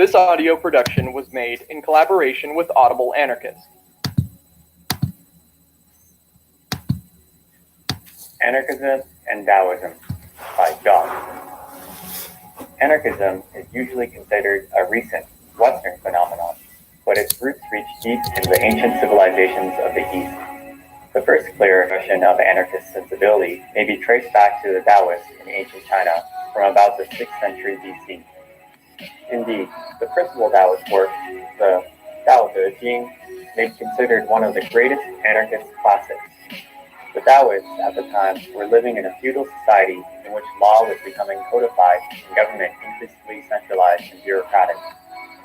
This audio production was made in collaboration with Audible Anarchist. Anarchism and Taoism by Dawes. Anarchism is usually considered a recent Western phenomenon, but its roots reach deep into the ancient civilizations of the East. The first clear notion of anarchist sensibility may be traced back to the Taoists in ancient China from about the 6th century BC. Indeed, the principal Taoist work, the Tao Te Ching, may be considered one of the greatest anarchist classics. The Taoists at the time were living in a feudal society in which law was becoming codified and government increasingly centralized and bureaucratic.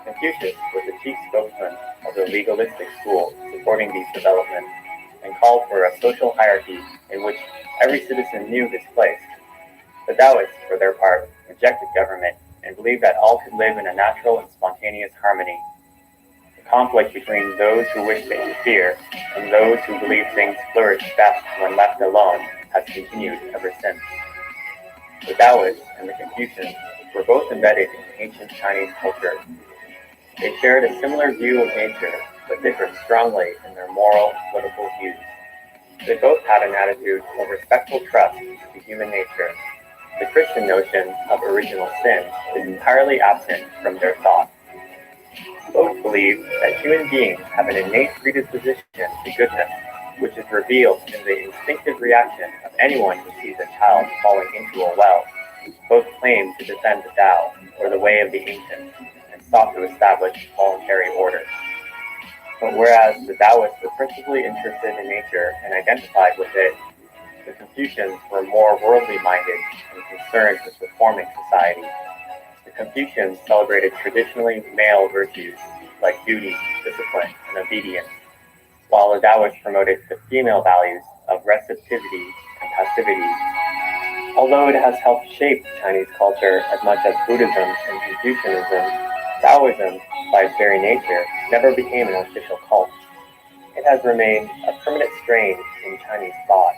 Confucius was the chief spokesman of the legalistic school supporting these developments and called for a social hierarchy in which every citizen knew his place. The Taoists, for their part, rejected government and believed that all could live in a natural and spontaneous harmony. The conflict between those who wished to interfere and those who believed things flourished best when left alone has continued ever since. The Taoists and the Confucians were both embedded in ancient Chinese culture. They shared a similar view of nature, but differed strongly in their moral and political views. They both had an attitude of respectful trust to human nature. The Christian notion of original sin is entirely absent from their thought. Both believe that human beings have an innate predisposition to goodness, which is revealed in the instinctive reaction of anyone who sees a child falling into a well. Both claim to defend the Tao, or the way of the ancients, and sought to establish voluntary order. But whereas the Taoists were principally interested in nature and identified with it, the Confucians were more worldly minded and concerned with reforming society. The Confucians celebrated traditionally male virtues like duty, discipline, and obedience, while the Taoists promoted the female values of receptivity and passivity. Although it has helped shape Chinese culture as much as Buddhism and Confucianism, Taoism, by its very nature, never became an official cult. It has remained a permanent strain in Chinese thought.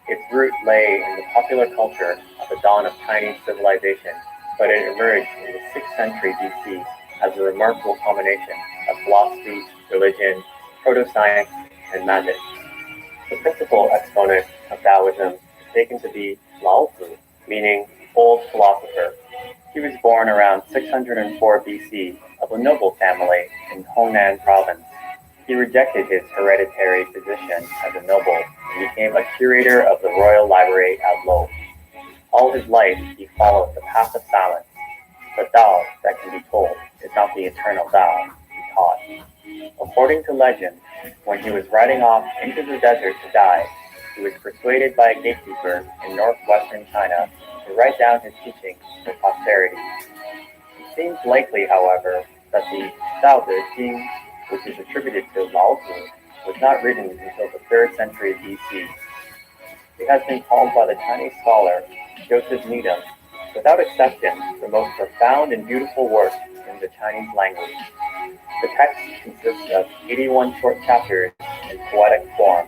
Its root lay in the popular culture at the dawn of Chinese civilization, but it emerged in the 6th century BC as a remarkable combination of philosophy, religion, proto-science, and magic. The principal exponent of Taoism is taken to be Lao Tzu, meaning old philosopher. He was born around 604 BC of a noble family in Hongnan province. He rejected his hereditary position as a noble and became a curator of the royal library at Lo. All his life, he followed the path of silence. The Tao that can be told is not the eternal Tao, he taught. According to legend, when he was riding off into the desert to die, he was persuaded by a gatekeeper in northwestern China to write down his teachings for posterity. It seems likely, however, that the Tao Te Ching, which is attributed to Lao Tzu, was not written until the 3rd century BC. It has been called by the Chinese scholar Joseph Needham, without exception, the most profound and beautiful work in the Chinese language. The text consists of 81 short chapters in poetic form.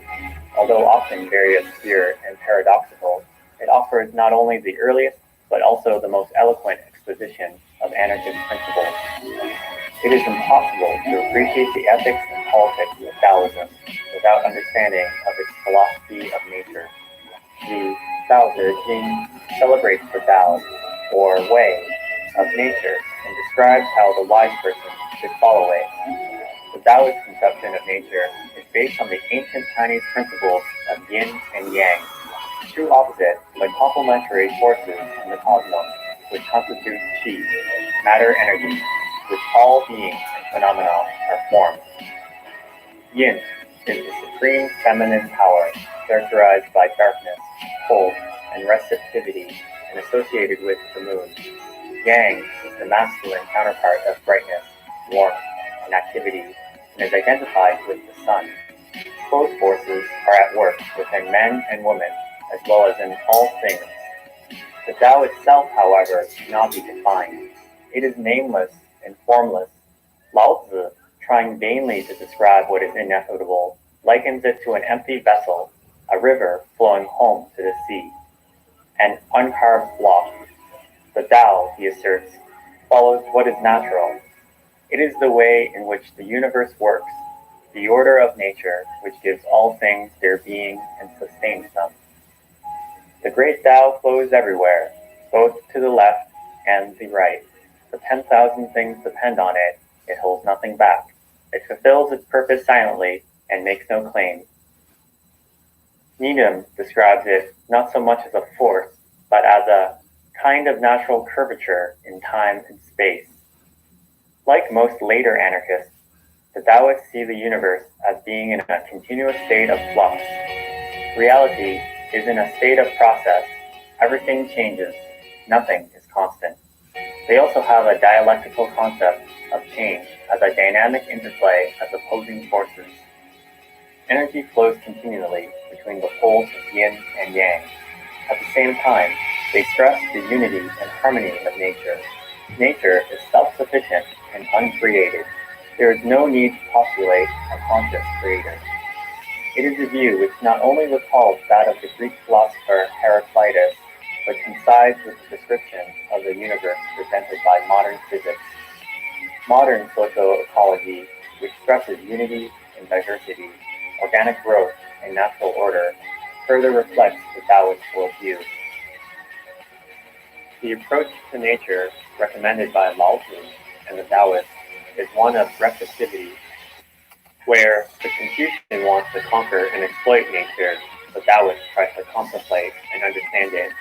Although often very obscure and paradoxical, it offers not only the earliest, but also the most eloquent exposition of anarchist principles. It is impossible to appreciate the ethics and politics of Taoism without understanding of its philosophy of nature. The Tao Te Ching celebrates the Tao, or way, of nature and describes how the wise person should follow it. The Taoist conception of nature is based on the ancient Chinese principles of yin and yang, two opposite but complementary forces in the cosmos, which constitute qi, matter energy, which all beings and phenomena are formed. Yin is the supreme feminine power, characterized by darkness, cold, and receptivity, and associated with the moon. Yang is the masculine counterpart of brightness, warmth, and activity, and is identified with the sun. Both forces are at work within men and women, as well as in all things. The Tao itself, however, cannot be defined. It is nameless and formless. Lao Tzu, trying vainly to describe what is ineffable, likens it to an empty vessel, a river flowing home to the sea, an uncarved block. The Tao, he asserts, follows what is natural. It is the way in which the universe works, the order of nature which gives all things their being and sustains them. The great Tao flows everywhere, both to the left and the right. The 10,000 things depend on it. It holds nothing back. It fulfills its purpose silently and makes no claim. Needham describes it not so much as a force, but as a kind of natural curvature in time and space. Like most later anarchists, the Taoists see the universe as being in a continuous state of flux. Reality is in a state of process. Everything changes. Nothing is constant. They also have a dialectical concept of change as a dynamic interplay of opposing forces. Energy flows continually between the poles of yin and yang. At the same time, they stress the unity and harmony of nature. Nature is self-sufficient and uncreated. There is no need to postulate a conscious creator. It is a view which not only recalls that of the Greek philosopher Heraclitus, but coincides with the description of the universe presented by modern physics. Modern socio-ecology, which stresses unity and diversity, organic growth, and natural order, further reflects the Taoist worldview. The approach to nature recommended by Lao Tzu and the Taoists is one of receptivity, where the Confucian wants to conquer and exploit nature, the Taoist tries to contemplate and understand it.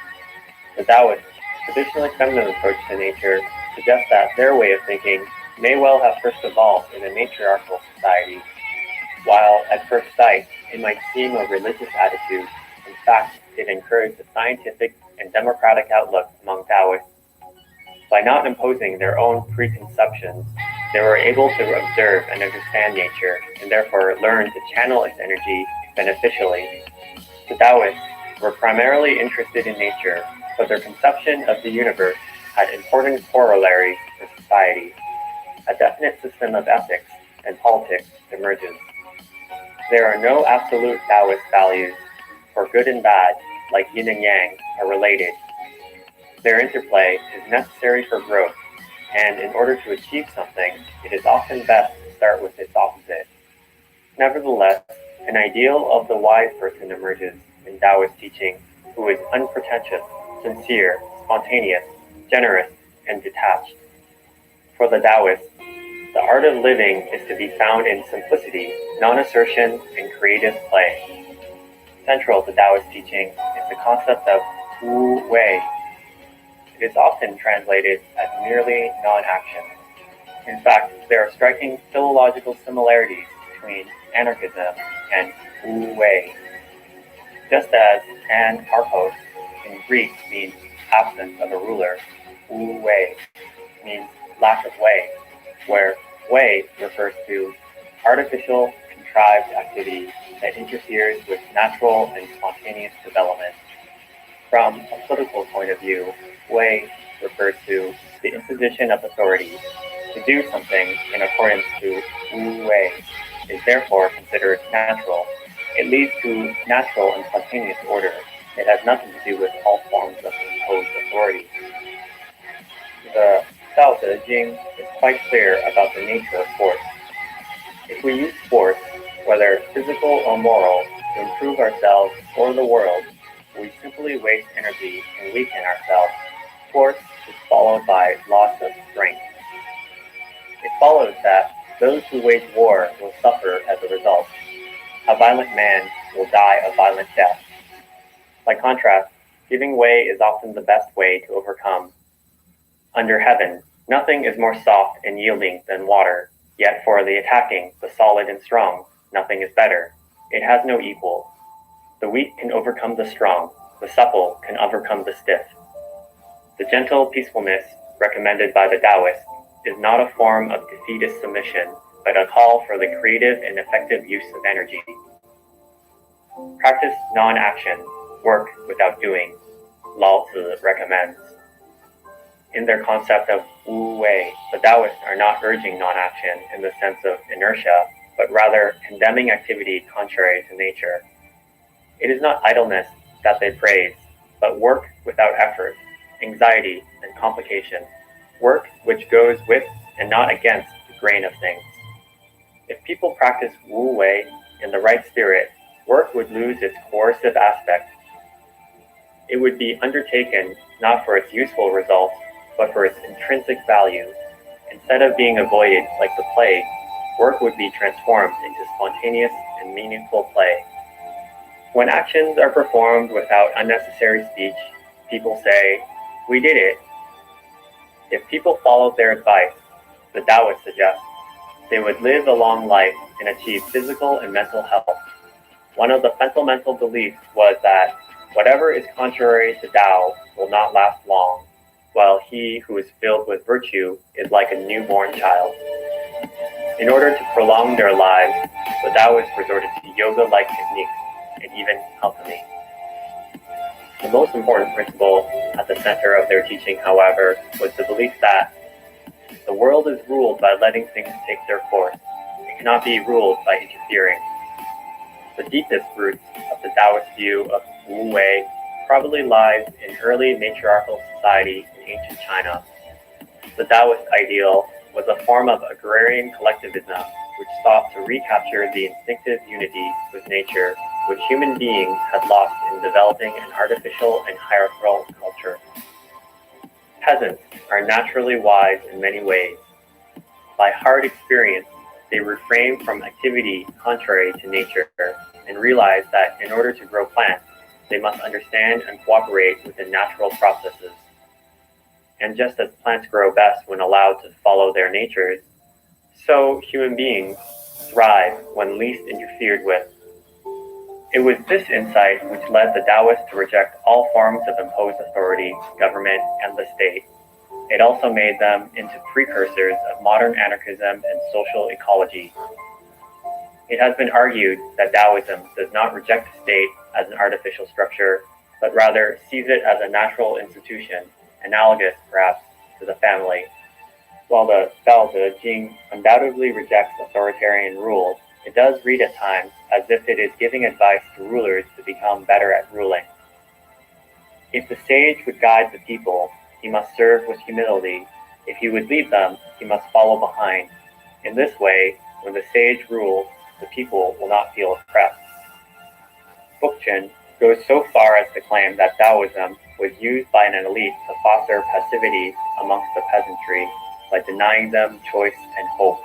The Taoists' traditionally feminine approach to nature suggests that their way of thinking may well have first evolved in a matriarchal society. While at first sight it might seem a religious attitude, in fact it encouraged a scientific and democratic outlook among Taoists. By not imposing their own preconceptions, they were able to observe and understand nature, and therefore learn to channel its energy beneficially. The Taoists were primarily interested in nature, but their conception of the universe had important corollaries for society. A definite system of ethics and politics emerges. There are no absolute Taoist values, for good and bad, like yin and yang, are related. Their interplay is necessary for growth, and in order to achieve something, it is often best to start with its opposite. Nevertheless, an ideal of the wise person emerges in Taoist teaching, who is unpretentious, sincere, spontaneous, generous, and detached. For the Taoists, the art of living is to be found in simplicity, non-assertion, and creative play. Central to Taoist teaching is the concept of Wu Wei. It is often translated as merely non-action. In fact, there are striking philological similarities between anarchism and Wu Wei. Just as an archos in Greek means absence of a ruler, Wu Wei means lack of way, where way refers to artificial, contrived activity that interferes with natural and spontaneous development. From a political point of view, Wei refers to the imposition of authority. To do something in accordance to Wu Wei is therefore considered natural. It leads to natural and spontaneous order. It has nothing to do with all forms of imposed authority. The Tao Te Ching is quite clear about the nature of force. If we use force, whether physical or moral, to improve ourselves or the world, we simply waste energy and weaken ourselves. Force is followed by loss of strength. It follows that those who wage war will suffer as a result. A violent man will die a violent death. By contrast, giving way is often the best way to overcome. Under heaven, nothing is more soft and yielding than water, yet for the attacking, the solid and strong, nothing is better. It has no equal. The weak can overcome the strong, the supple can overcome the stiff. The gentle peacefulness recommended by the Taoists is not a form of defeatist submission, but a call for the creative and effective use of energy. Practice non-action, work without doing, Lao Tzu recommends. In their concept of Wu Wei, the Taoists are not urging non-action in the sense of inertia, but rather condemning activity contrary to nature. It is not idleness that they praise, but work without effort, anxiety, and complication. work which goes with and not against the grain of things. If people practice Wu Wei in the right spirit, work would lose its coercive aspect. It would be undertaken not for its useful results, but for its intrinsic value. Instead of being avoided like the plague, work would be transformed into spontaneous and meaningful play. When actions are performed without unnecessary speech, people say, "We did it." If people followed their advice, the Taoists suggest, they would live a long life and achieve physical and mental health. One of the fundamental beliefs was that whatever is contrary to Tao will not last long, while he who is filled with virtue is like a newborn child. In order to prolong their lives, the Taoists resorted to yoga-like techniques and even alchemy. The most important principle at the center of their teaching, however, was the belief that the world is ruled by letting things take their course. It cannot be ruled by interfering. The deepest roots of the Taoist view of Wu Wei probably lies in early matriarchal society in ancient China. The Taoist ideal was a form of agrarian collectivism which sought to recapture the instinctive unity with nature which human beings had lost in developing an artificial and hierarchical culture. Peasants are naturally wise in many ways. By hard experience, they refrain from activity contrary to nature and realize that in order to grow plants, they must understand and cooperate within natural processes. And just as plants grow best when allowed to follow their natures, so human beings thrive when least interfered with. It was this insight which led the Taoists to reject all forms of imposed authority, government, and the state. It also made them into precursors of modern anarchism and social ecology. It has been argued that Taoism does not reject the state as an artificial structure, but rather sees it as a natural institution, analogous perhaps to the family. While the Dao De Jing undoubtedly rejects authoritarian rule, it does read at times as if it is giving advice to rulers to become better at ruling. If the sage would guide the people, he must serve with humility. If he would lead them, he must follow behind. In this way, when the sage rules, the people will not feel oppressed. Bookchin goes so far as to claim that Taoism was used by an elite to foster passivity amongst the peasantry by denying them choice and hope.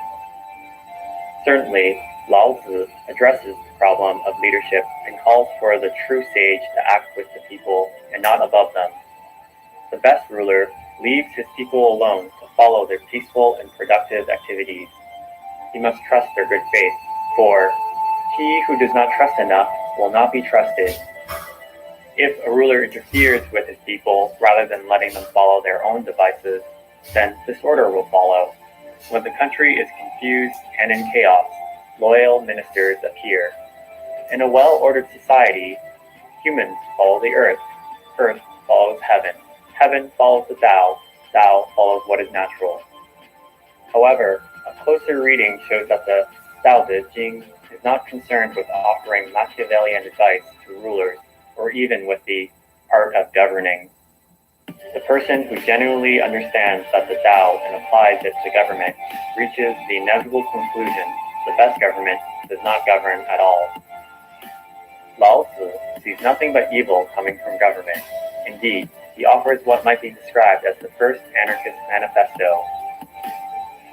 Certainly, Lao Tzu addresses the problem of leadership and calls for the true sage to act with the people and not above them. The best ruler leaves his people alone to follow their peaceful and productive activities. He must trust their good faith, for he who does not trust enough will not be trusted. If a ruler interferes with his people rather than letting them follow their own devices, then disorder will follow. When the country is confused and in chaos, loyal ministers appear. In a well-ordered society, humans follow the earth follows heaven follows the Tao follows what is natural. However, a closer reading shows that the Tao De Jing is not concerned with offering Machiavellian advice to rulers or even with the art of governing. The person who genuinely understands that the Tao and applies it to government reaches the inevitable conclusion the best government does not govern at all. Lao Tzu sees nothing but evil coming from government. Indeed, he offers what might be described as the first anarchist manifesto.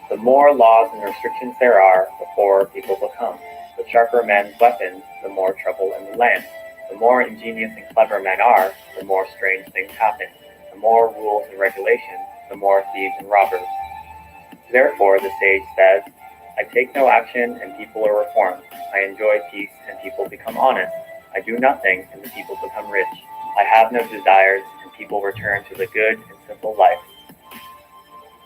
The more laws and restrictions there are, the poorer people become. The sharper men's weapons, the more trouble in the land. The more ingenious and clever men are, the more strange things happen. The more rules and regulations, the more thieves and robbers. Therefore, the sage says, I take no action and people are reformed. I enjoy peace and people become honest. I do nothing and the people become rich. I have no desires and people return to the good and simple life.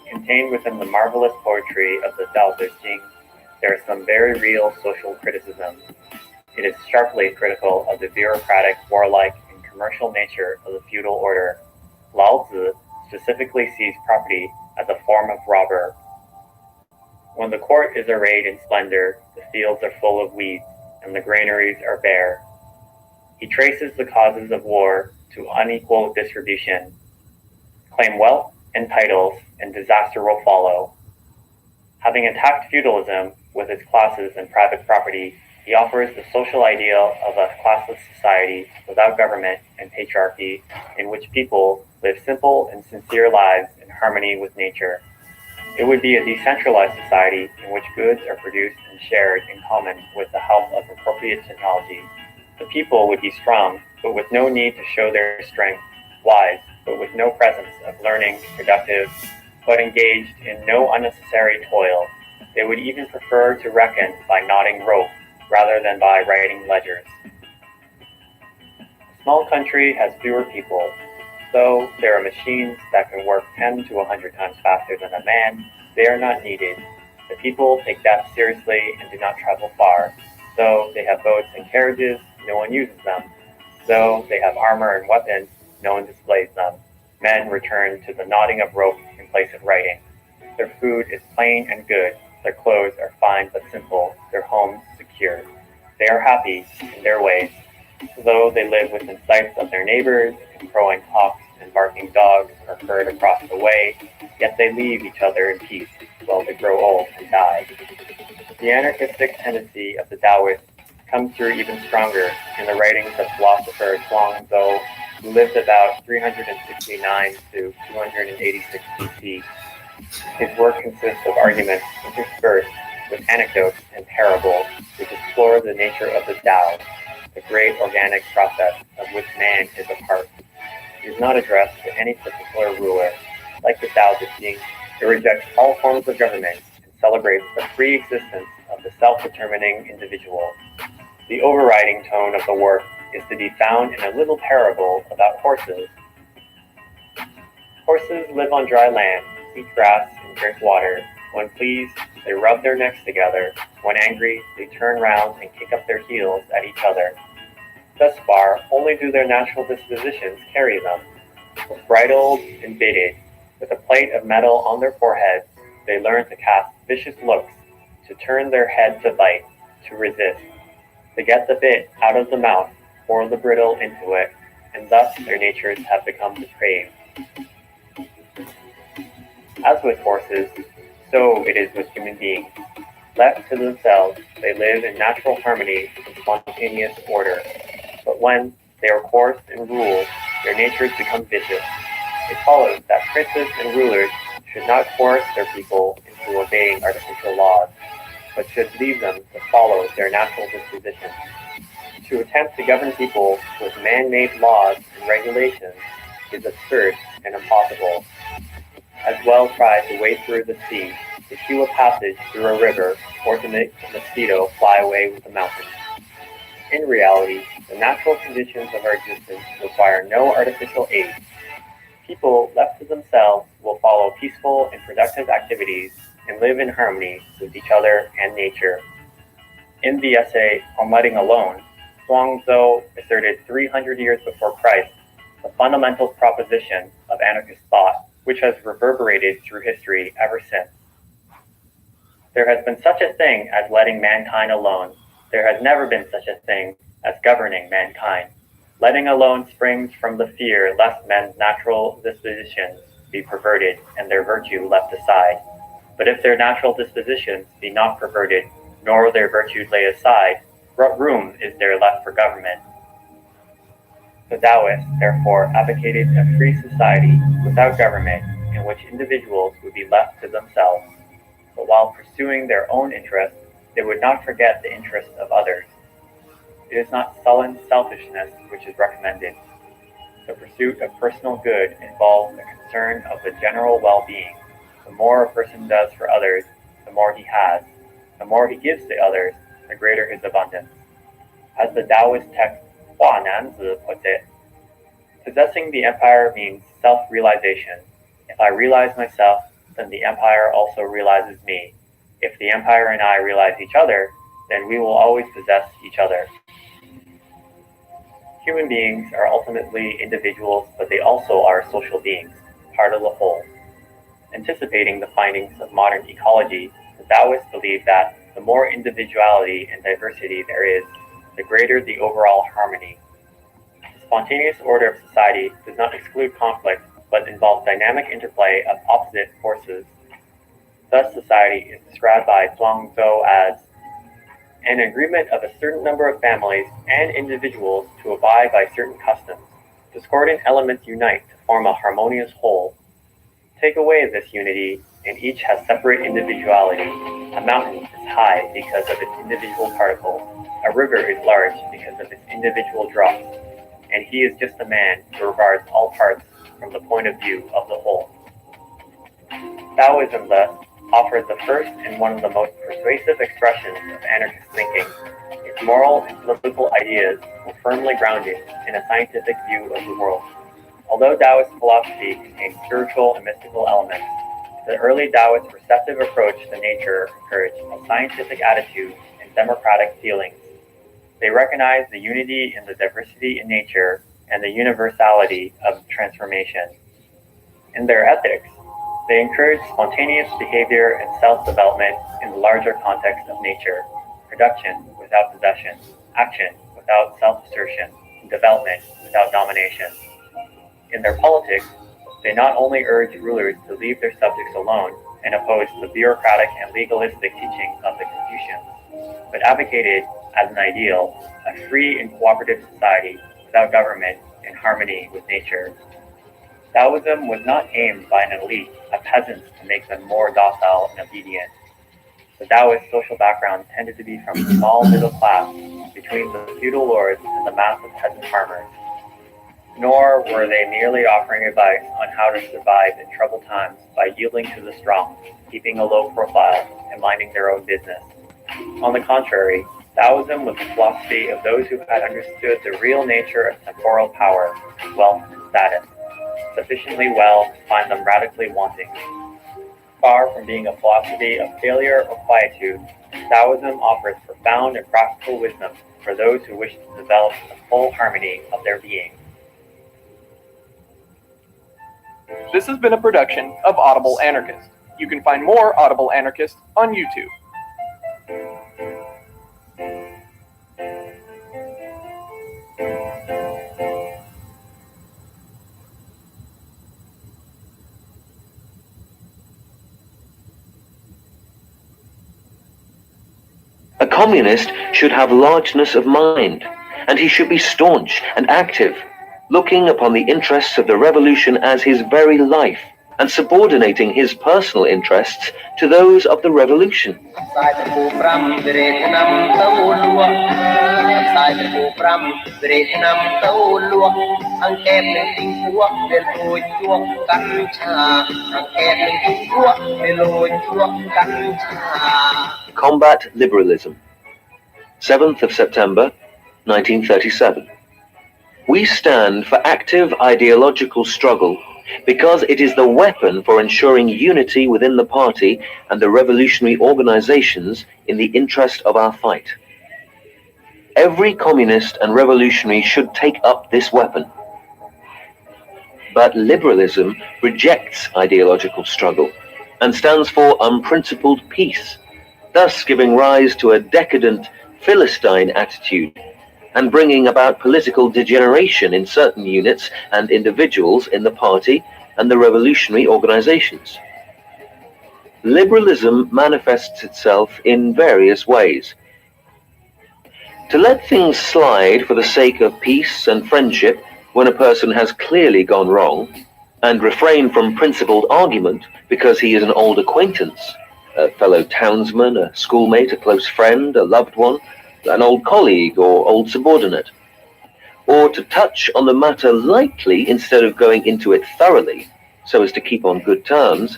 Contained within the marvelous poetry of the Tao Te Ching, there is some very real social criticism. It is sharply critical of the bureaucratic, warlike, and commercial nature of the feudal order. Lao Tzu specifically sees property as a form of robber. When the court is arrayed in splendor, the fields are full of weeds, and the granaries are bare. He traces the causes of war to unequal distribution. Claim wealth, and titles, and disaster will follow. Having attacked feudalism with its classes and private property, he offers the social ideal of a classless society without government and patriarchy, in which people live simple and sincere lives in harmony with nature. It would be a decentralized society in which goods are produced and shared in common with the help of appropriate technology. The people would be strong, but with no need to show their strength, wise, but with no presence of learning, productive, but engaged in no unnecessary toil. They would even prefer to reckon by knotting rope rather than by writing ledgers. A small country has fewer people, so there are machines that can work 10 to 100 times faster than a man. They are not needed. The people take death seriously and do not travel far, so they have boats and carriages, no one uses them. So they have armor and weapons, no one displays them. Men return to the knotting of rope in place of writing. Their food is plain and good. Their clothes are fine but simple. Their homes secure. They are happy in their ways. Though they live within sight of their neighbors, and crowing cocks and barking dogs are heard across the way, yet they leave each other in peace while they grow old and die. The anarchistic tendency of the Taoists comes through even stronger in the writings of philosopher Zhuangzi, who lived about 369 to 286 BC. His work consists of arguments interspersed with anecdotes and parables which explore the nature of the Tao, the great organic process of which man is a part. It is not addressed to any particular ruler. Like the Tao Te Ching, it rejects all forms of government and celebrates the free existence of the self-determining individual. The overriding tone of the work is to be found in a little parable about horses. Horses live on dry land, eat grass, and drink water. When pleased, they rub their necks together. When angry, they turn round and kick up their heels at each other. Thus far, only do their natural dispositions carry them. Bridled and bitted, with a plate of metal on their foreheads, they learn to cast vicious looks, to turn their head to bite, to resist, to get the bit out of the mouth, pour the bridle into it, and thus their natures have become depraved. As with horses, so it is with human beings. Left to themselves, they live in natural harmony and spontaneous order. But when they are coerced and ruled, their natures become vicious. It follows that princes and rulers should not coerce their people into obeying artificial laws, but should leave them to follow their natural dispositions. To attempt to govern people with man-made laws and regulations is absurd and impossible. As well try to wade through the sea, to hew a passage through a river, or to make a mosquito fly away with a mountain. In reality, the natural conditions of our existence require no artificial aid. People left to themselves will follow peaceful and productive activities and live in harmony with each other and nature. In the essay On Letting Alone, Zhuangzi asserted 300 years before Christ the fundamental proposition of anarchist thought, which has reverberated through history ever since. There has been such a thing as letting mankind alone. There has never been such a thing as governing mankind. Letting alone springs from the fear lest men's natural dispositions be perverted and their virtue left aside. But if their natural dispositions be not perverted, nor their virtue laid aside, what room is there left for government? The Taoists, therefore, advocated a free society without government in which individuals would be left to themselves. But while pursuing their own interests, they would not forget the interests of others. It is not sullen selfishness which is recommended. The pursuit of personal good involves the concern of the general well-being. The more a person does for others, the more he has. The more he gives to others, the greater his abundance. As the Taoist text Hua Nanzi puts it, possessing the empire means self-realization. If I realize myself, then the empire also realizes me. If the empire and I realize each other, then we will always possess each other. Human beings are ultimately individuals, but they also are social beings, part of the whole. Anticipating the findings of modern ecology, the Taoists believe that the more individuality and diversity there is, the greater the overall harmony. The spontaneous order of society does not exclude conflict, but involve dynamic interplay of opposite forces. Thus, society is described by Zhuangzi as an agreement of a certain number of families and individuals to abide by certain customs. Discordant elements unite to form a harmonious whole. Take away this unity, and each has separate individuality. A mountain is high because of its individual particles. A river is large because of its individual drops. And he is just a man who regards all parts from the point of view of the whole. Taoism, thus, offers the first and one of the most persuasive expressions of anarchist thinking. Its moral and political ideas were firmly grounded in a scientific view of the world. Although Taoist philosophy contains spiritual and mystical elements, the early Taoist receptive approach to nature encouraged a scientific attitude and democratic feelings. They recognized the unity in the diversity in nature and the universality of transformation. In their ethics, they encourage spontaneous behavior and self-development in the larger context of nature, production without possession, action without self-assertion, and development without domination. In their politics, they not only urge rulers to leave their subjects alone and oppose the bureaucratic and legalistic teachings of the Confucians, but advocated as an ideal a free and cooperative society without government in harmony with nature. Taoism was not aimed by an elite of peasants to make them more docile and obedient. The Taoist social background tended to be from the small middle class between the feudal lords and the mass of peasant farmers. Nor were they merely offering advice on how to survive in troubled times by yielding to the strong, keeping a low profile, and minding their own business. On the contrary, Taoism was the philosophy of those who had understood the real nature of temporal power, wealth, and status sufficiently well to find them radically wanting. Far from being a philosophy of failure or quietude, Taoism offers profound and practical wisdom for those who wish to develop the full harmony of their being. This has been a production of Audible Anarchist. You can find more Audible Anarchist on YouTube. A communist should have largeness of mind, and he should be staunch and active, looking upon the interests of the revolution as his very life, and subordinating his personal interests to those of the revolution. Combat Liberalism. 7th of September, 1937. We stand for active ideological struggle because it is the weapon for ensuring unity within the party and the revolutionary organizations in the interest of our fight. Every communist and revolutionary should take up this weapon. But liberalism rejects ideological struggle and stands for unprincipled peace, thus giving rise to a decadent Philistine attitude and bringing about political degeneration in certain units and individuals in the party and the revolutionary organizations. Liberalism manifests itself in various ways. To let things slide for the sake of peace and friendship when a person has clearly gone wrong, and refrain from principled argument because he is an old acquaintance, a fellow townsman, a schoolmate, a close friend, a loved one, an old colleague or old subordinate, or to touch on the matter lightly instead of going into it thoroughly so as to keep on good terms,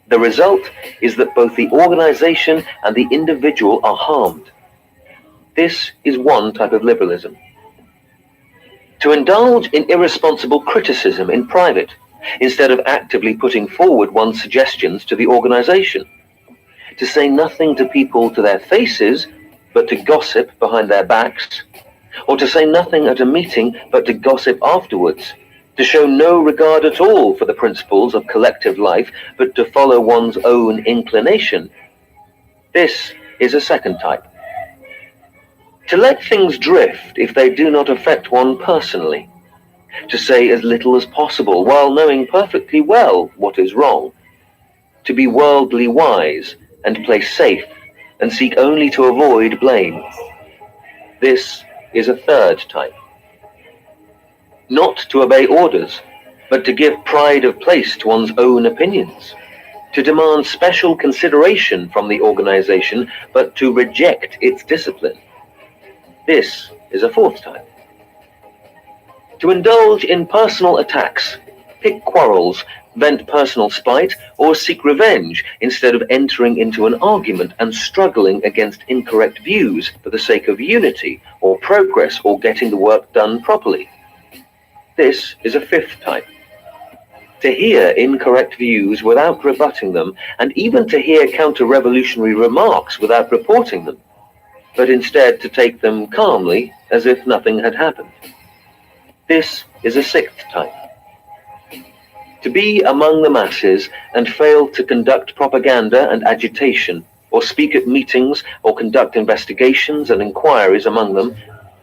the result is that both the organization and the individual are harmed. This is one type of liberalism. To indulge in irresponsible criticism in private instead of actively putting forward one's suggestions to the organization. To say nothing to people to their faces, but to gossip behind their backs, or to say nothing at a meeting, but to gossip afterwards, to show no regard at all for the principles of collective life, but to follow one's own inclination. This is a second type. To let things drift if they do not affect one personally, to say as little as possible while knowing perfectly well what is wrong, to be worldly wise and play safe and seek only to avoid blame. This is a third type. Not to obey orders, but to give pride of place to one's own opinions, to demand special consideration from the organization, but to reject its discipline. This is a fourth type. To indulge in personal attacks, pick quarrels, vent personal spite, or seek revenge instead of entering into an argument and struggling against incorrect views for the sake of unity or progress or getting the work done properly. This is a fifth type. To hear incorrect views without rebutting them, and even to hear counter-revolutionary remarks without reporting them, but instead to take them calmly as if nothing had happened. This is a sixth type. To be among the masses and fail to conduct propaganda and agitation, or speak at meetings or conduct investigations and inquiries among them,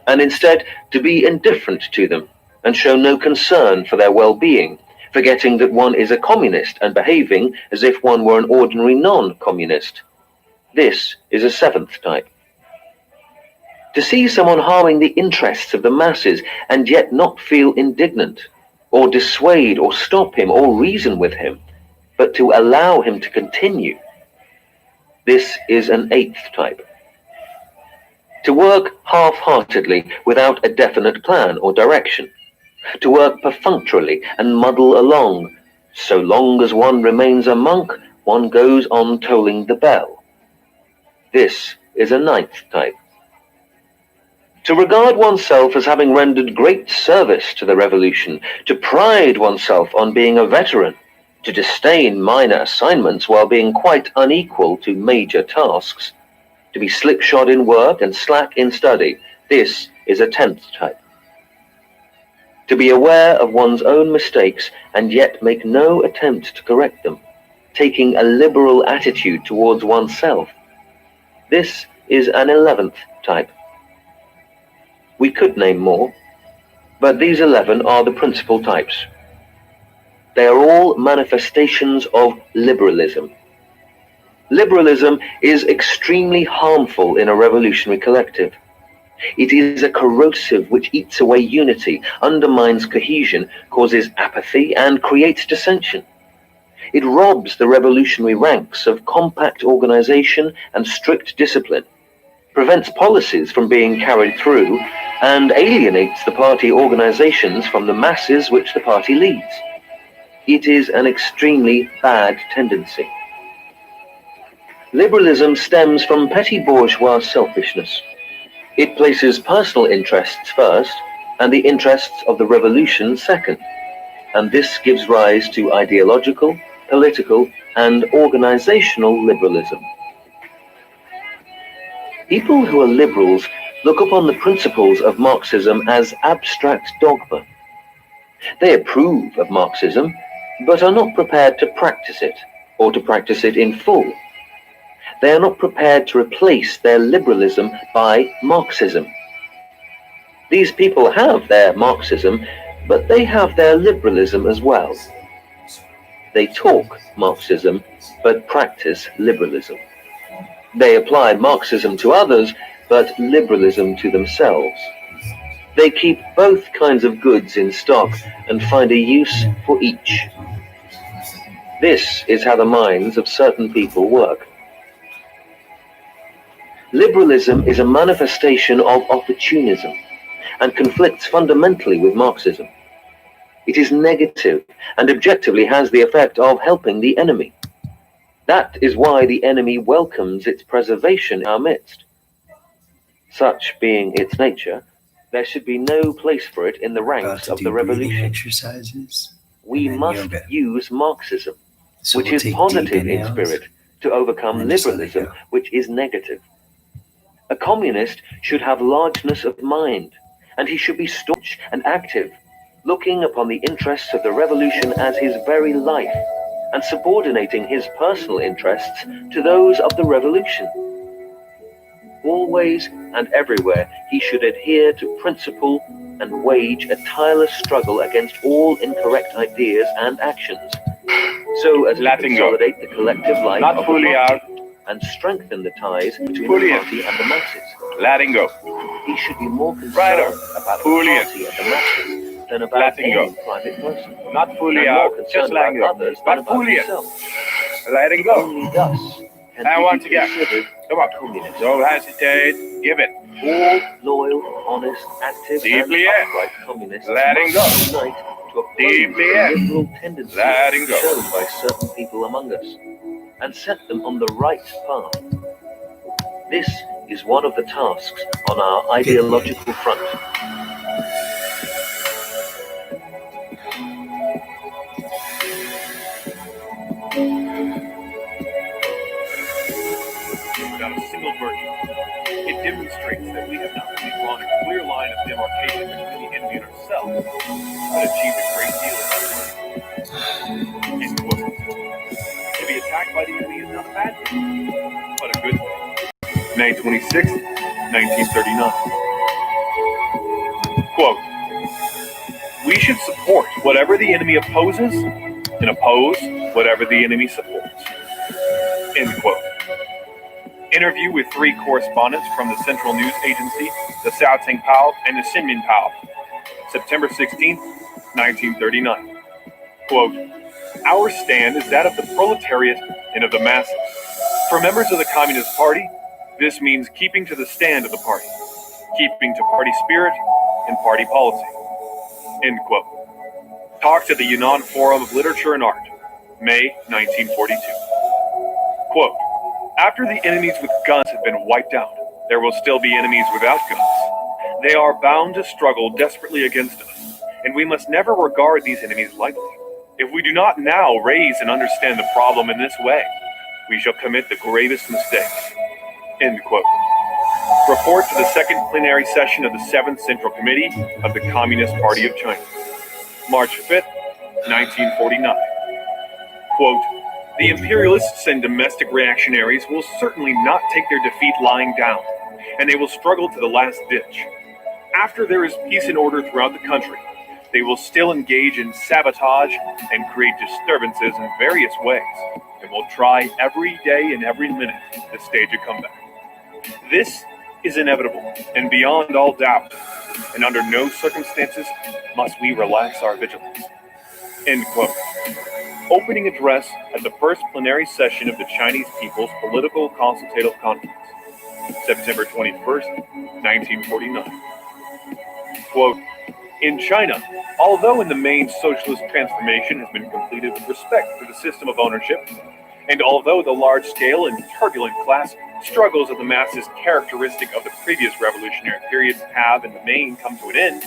and instead to be indifferent to them and show no concern for their well-being, forgetting that one is a communist and behaving as if one were an ordinary non-communist. This is a seventh type. To see someone harming the interests of the masses and yet not feel indignant, or dissuade or stop him or reason with him, but to allow him to continue. This is an eighth type. To work half-heartedly without a definite plan or direction. To work perfunctorily and muddle along. So long as one remains a monk, one goes on tolling the bell. This is a ninth type. To regard oneself as having rendered great service to the revolution, to pride oneself on being a veteran, to disdain minor assignments while being quite unequal to major tasks, to be slipshod in work and slack in study, this is a 10th type. To be aware of one's own mistakes and yet make no attempt to correct them, taking a liberal attitude towards oneself, this is an 11th type. We could name more, but these 11 are the principal types. They are all manifestations of liberalism. Liberalism is extremely harmful in a revolutionary collective. It is a corrosive which eats away unity, undermines cohesion, causes apathy, and creates dissension. It robs the revolutionary ranks of compact organization and strict discipline, prevents policies from being carried through, and alienates the party organizations from the masses which the party leads. It is an extremely bad tendency. Liberalism stems from petty bourgeois selfishness. It places personal interests first and the interests of the revolution second, and this gives rise to ideological, political, and organizational liberalism. People who are liberals look upon the principles of Marxism as abstract dogma. They approve of Marxism, but are not prepared to practice it, or to practice it in full. They are not prepared to replace their liberalism by Marxism. These people have their Marxism, but they have their liberalism as well. They talk Marxism, but practice liberalism. They apply Marxism to others, but liberalism to themselves. They keep both kinds of goods in stock and find a use for each. This is how the minds of certain people work. Liberalism is a manifestation of opportunism and conflicts fundamentally with Marxism. It is negative and objectively has the effect of helping the enemy. That is why the enemy welcomes its preservation in our midst. Such being its nature, there should be no place for it in the ranks of the revolution. Exercises. We must yoga. use Marxism, So which we'll is take positive deep in inhales. spirit, to overcome And just let it liberalism, go. which is negative. A communist should have largeness of mind, and he should be staunch and active, looking upon the interests of the revolution as his very life, and subordinating his personal interests to those of the revolution. Always and everywhere he should adhere to principle and wage a tireless struggle against all incorrect ideas and actions, so as to Letting go. consolidate the collective life Not of fully the out, party and strengthen the ties between Fully the in. party and the masses. letting go. He should be more concerned Right. about the Fully in. party and the masses than about Letting any go. private person, Not fully and out, more just concerned letting about go. others than But about fully in. himself. Letting go. Only thus can I he want be to get. considered Come on. communist. Don't hesitate. Give it. All loyal, honest, active, Deeply and in. upright communists Letting must go. unite to oppose Deeply the in. liberal tendencies Letting go. shown by certain people among us, and set them on the right path. This is one of the tasks on our ideological front. Without a single virtue. It demonstrates that we have not only drawn a clear line of demarcation between the enemy and ourselves, but achieved a great deal of that. End quote. To be attacked by the enemy is not a bad thing, but a good thing. May 26, 1939. Quote, we should support whatever the enemy opposes and oppose whatever the enemy supports. End quote. Interview with 3 correspondents from the Central News Agency, the Sao Ting Pao, and the Sinmin Pao, September 16, 1939. Quote, our stand is that of the proletariat and of the masses. For members of the Communist Party, this means keeping to the stand of the party, keeping to party spirit and party policy. End quote. Talks at the Yunnan Forum of Literature and Art, May 1942. Quote, after the enemies with guns have been wiped out, there will still be enemies without guns. They are bound to struggle desperately against us, and we must never regard these enemies lightly. If we do not now raise and understand the problem in this way, we shall commit the gravest mistakes. End quote. Report to the second plenary session of the 7th Central Committee of the Communist Party of China, March 5th, 1949. Quote, the imperialists and domestic reactionaries will certainly not take their defeat lying down, and they will struggle to the last ditch. After there is peace and order throughout the country, they will still engage in sabotage and create disturbances in various ways, and will try every day and every minute to stage a comeback. This is inevitable and beyond all doubt, and under no circumstances must we relax our vigilance. End quote. Opening address at the first plenary session of the Chinese People's Political Consultative Conference, September 21st, 1949. Quote, in China, although in the main socialist transformation has been completed with respect for the system of ownership, and although the large-scale and turbulent class struggles of the masses characteristic of the previous revolutionary periods have in the main come to an end,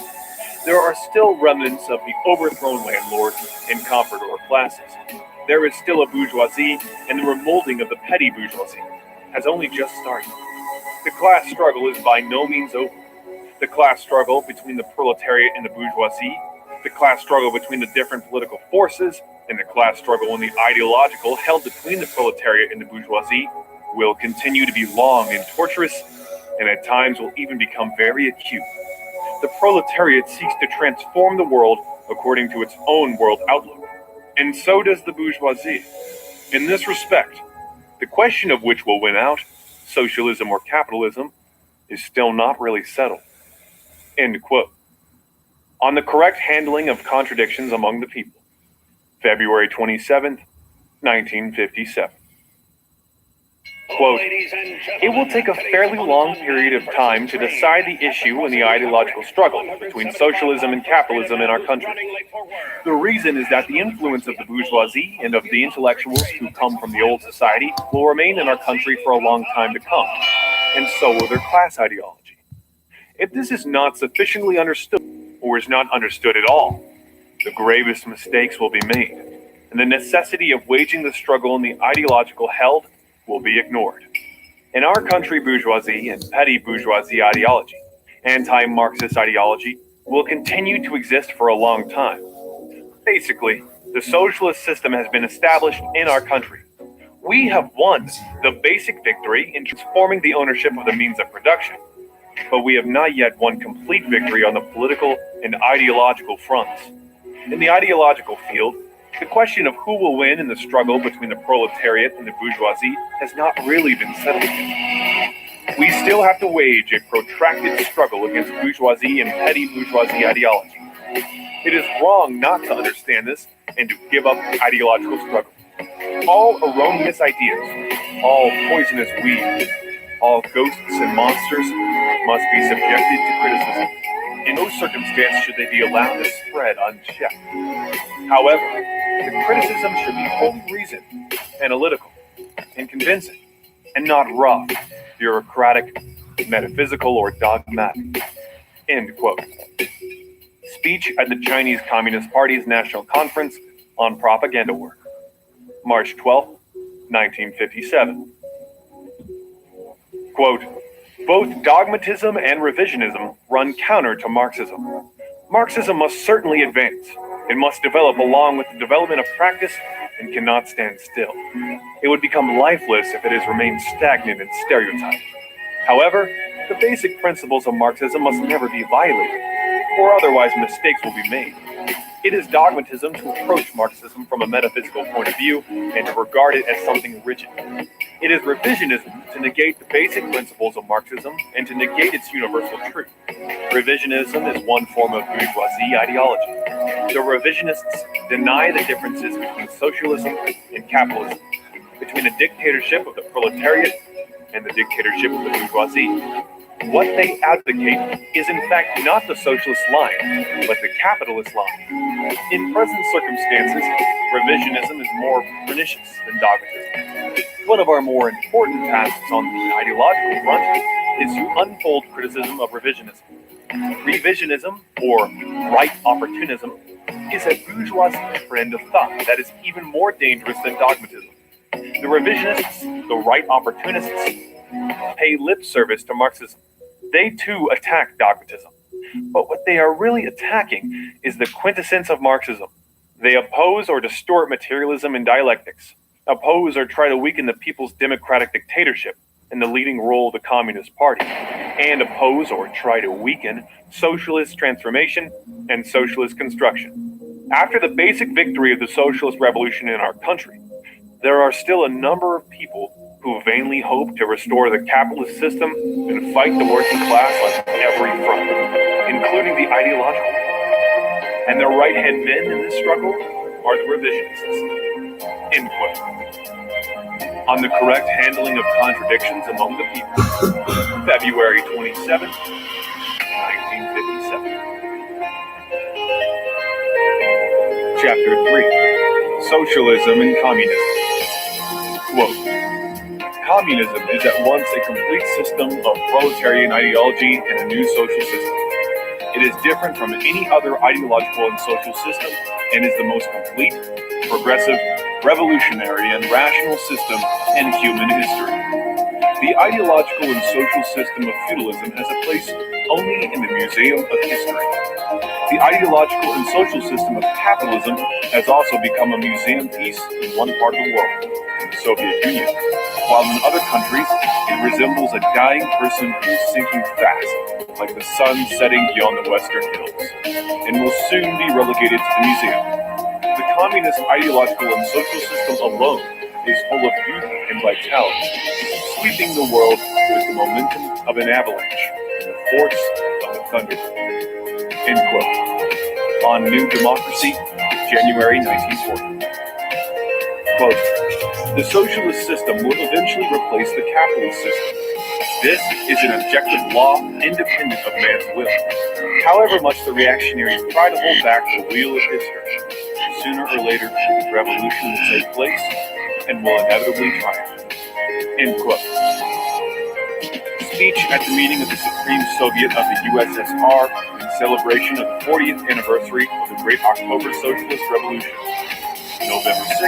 there are still remnants of the overthrown landlord and comprador classes. There is still a bourgeoisie, and the remolding of the petty bourgeoisie has only just started. The class struggle is by no means over. The class struggle between the proletariat and the bourgeoisie, the class struggle between the different political forces, and the class struggle and the ideological held between the proletariat and the bourgeoisie will continue to be long and torturous, and at times will even become very acute. The proletariat seeks to transform the world according to its own world outlook, and so does the bourgeoisie. In this respect, the question of which will win out, socialism or capitalism, is still not really settled. End quote. On the correct handling of contradictions among the people, February 27th, 1957. Quote, it will take a fairly long period of time to decide the issue in the ideological struggle between socialism and capitalism in our country. The reason is that the influence of the bourgeoisie and of the intellectuals who come from the old society will remain in our country for a long time to come, and so will their class ideology. If this is not sufficiently understood, or is not understood at all, the gravest mistakes will be made, and the necessity of waging the struggle in the ideological held will be ignored. In our country, bourgeoisie and petty bourgeoisie ideology, anti-Marxist ideology, will continue to exist for a long time. Basically, the socialist system has been established in our country. We have won the basic victory in transforming the ownership of the means of production. but we have not yet won complete victory on the political and ideological fronts. In the ideological field, the question of who will win in the struggle between the proletariat and the bourgeoisie has not really been settled yet. We still have to wage a protracted struggle against bourgeoisie and petty bourgeoisie ideology. It is wrong not to understand this and to give up ideological struggle. All erroneous ideas, all poisonous weeds, all ghosts and monsters must be subjected to criticism. In no circumstance should they be allowed to spread unchecked. However, the criticism should be wholly reasoned, analytical, and convincing, and not rough, bureaucratic, metaphysical, or dogmatic. End quote. Speech at the Chinese Communist Party's National Conference on Propaganda Work, March 12, 1957. Quote, both dogmatism and revisionism run counter to Marxism. Marxism must certainly advance. It must develop along with the development of practice and cannot stand still. It would become lifeless if it has remained stagnant and stereotyped. However, the basic principles of Marxism must never be violated, or otherwise mistakes will be made. It is dogmatism to approach Marxism from a metaphysical point of view and to regard it as something rigid. It is revisionism to negate the basic principles of Marxism and to negate its universal truth. Revisionism is one form of bourgeoisie ideology. The revisionists deny the differences between socialism and capitalism, between the dictatorship of the proletariat and the dictatorship of the bourgeoisie. What they advocate is in fact not the socialist line, but the capitalist line. In present circumstances, revisionism is more pernicious than dogmatism. One of our more important tasks on the ideological front is to unfold criticism of revisionism. Revisionism, or right opportunism, is a bourgeois trend of thought that is even more dangerous than dogmatism. The revisionists, the right opportunists, pay lip service to Marxism. They too attack dogmatism. But what they are really attacking is the quintessence of Marxism. They oppose or distort materialism and dialectics, oppose or try to weaken the people's democratic dictatorship and the leading role of the Communist Party, and oppose or try to weaken socialist transformation and socialist construction. After the basic victory of the socialist revolution in our country, there are still a number of people who vainly hope to restore the capitalist system and fight the working class on every front, including the ideological one. And the right-hand men in this struggle are the revisionists. End quote. On the correct handling of contradictions among the people, February 27, 1957. Chapter 3. Socialism and Communism. Quote. Communism is at once a complete system of proletarian ideology and a new social system. It is different from any other ideological and social system and is the most complete, progressive, revolutionary, and rational system in human history. The ideological and social system of feudalism has a place only in the Museum of History. The ideological and social system of capitalism has also become a museum piece in one part of the world, the Soviet Union, while in other countries it resembles a dying person who is sinking fast, like the sun setting beyond the western hills, and will soon be relegated to the museum. The communist ideological and social system alone is full of youth and vitality, sweeping the world with the momentum of an avalanche and the force of a thunder. End quote. On New Democracy, January 1940. Quote, the socialist system will eventually replace the capitalist system. This is an objective law independent of man's will. However much the reactionaries try to hold back the wheel of history, sooner or later, revolution will take place and will inevitably triumph. End quote. Speech at the meeting of the Supreme Soviet of the USSR in celebration of the 40th anniversary of the Great October Socialist Revolution, November 6,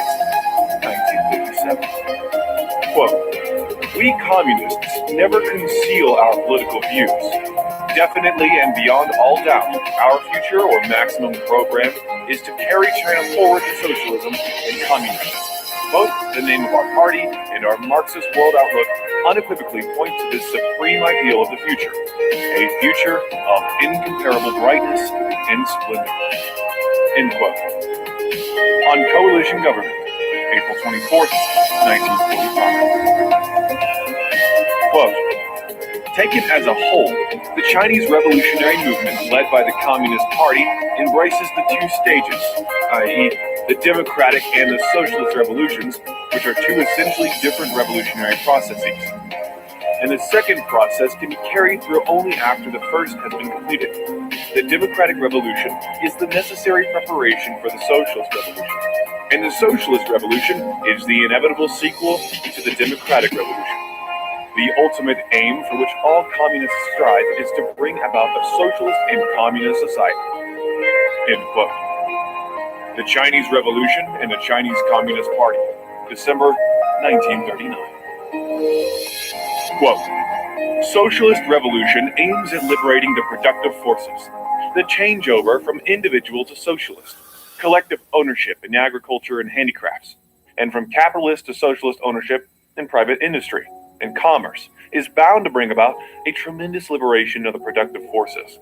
1957. Quote, we communists never conceal our political views. Definitely and beyond all doubt, our future or maximum program is to carry China forward to socialism and communism. Both the name of our party and our Marxist world outlook unequivocally point to this supreme ideal of the future, a future of incomparable brightness and splendor. End quote. On Coalition Government, April 24th, 1945. Quote, taken as a whole, the Chinese revolutionary movement led by the Communist Party embraces the two stages, i.e., the democratic and the socialist revolutions, which are two essentially different revolutionary processes. And the second process can be carried through only after the first has been completed. The democratic revolution is the necessary preparation for the socialist revolution, and the socialist revolution is the inevitable sequel to the democratic revolution. The ultimate aim for which all communists strive is to bring about a socialist and communist society. End quote. The Chinese Revolution and the Chinese Communist Party, December 1939. Quote, socialist revolution aims at liberating the productive forces, the changeover from individual to socialist, collective ownership in agriculture and handicrafts, and from capitalist to socialist ownership in private industry and commerce is bound to bring about a tremendous liberation of the productive forces.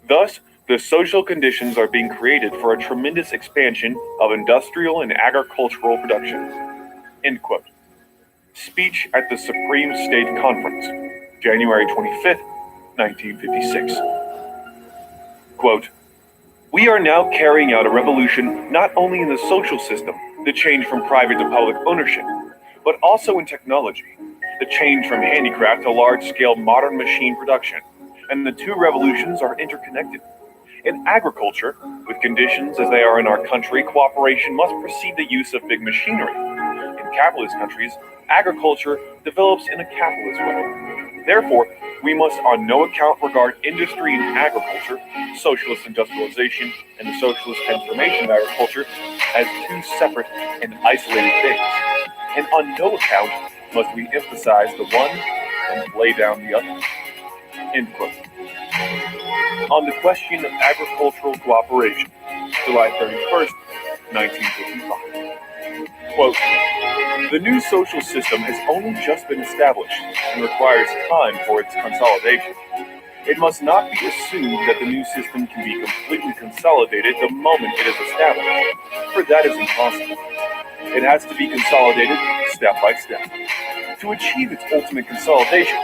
Thus, the social conditions are being created for a tremendous expansion of industrial and agricultural production. End quote. Speech at the Supreme State Conference, January 25th, 1956. Quote, we are now carrying out a revolution not only in the social system, the change from private to public ownership, but also in technology, the change from handicraft to large-scale modern machine production, and the two revolutions are interconnected. In agriculture, with conditions as they are in our country, cooperation must precede the use of big machinery. In capitalist countries, agriculture develops in a capitalist way. Therefore, we must on no account regard industry and agriculture, socialist industrialization, and the socialist transformation of agriculture as two separate and isolated things. And on no account must we emphasize the one and lay down the other. End quote. On the question of agricultural cooperation, July 31st, 1955. Quote, the new social system has only just been established and requires time for its consolidation. It must not be assumed that the new system can be completely consolidated the moment it is established, for that is impossible. It has to be consolidated step by step. To achieve its ultimate consolidation,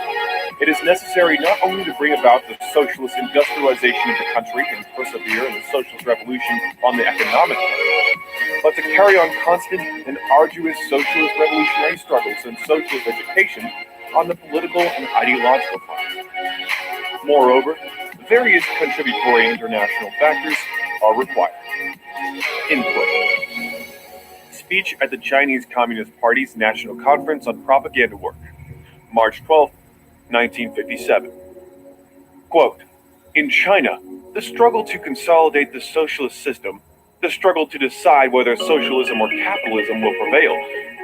it is necessary not only to bring about the socialist industrialization of the country and persevere in the socialist revolution on the economic level, but to carry on constant and arduous socialist revolutionary struggles and socialist education on the political and ideological front. Moreover, various contributory international factors are required. End quote. Speech at the Chinese Communist Party's National Conference on Propaganda Work, March 12, 1957. Quote, in China, the struggle to consolidate the socialist system, the struggle to decide whether socialism or capitalism will prevail,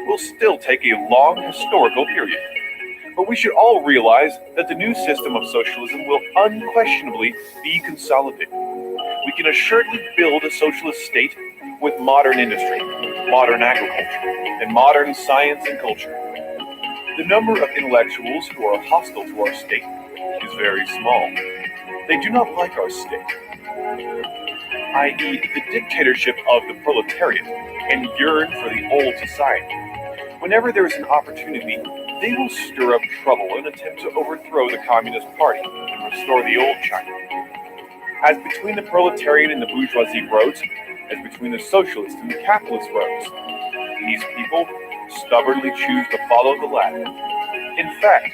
will still take a long historical period. But we should all realize that the new system of socialism will unquestionably be consolidated. We can assuredly build a socialist state with modern industry, modern agriculture, and modern science and culture. The number of intellectuals who are hostile to our state is very small. They do not like our state, i.e., the dictatorship of the proletariat, and yearn for the old society. Whenever there is an opportunity, they will stir up trouble and attempt to overthrow the Communist Party and restore the old China. As between the proletariat and the bourgeoisie roads, as between the socialist and the capitalist roads, these people stubbornly choose to follow the latter. In fact,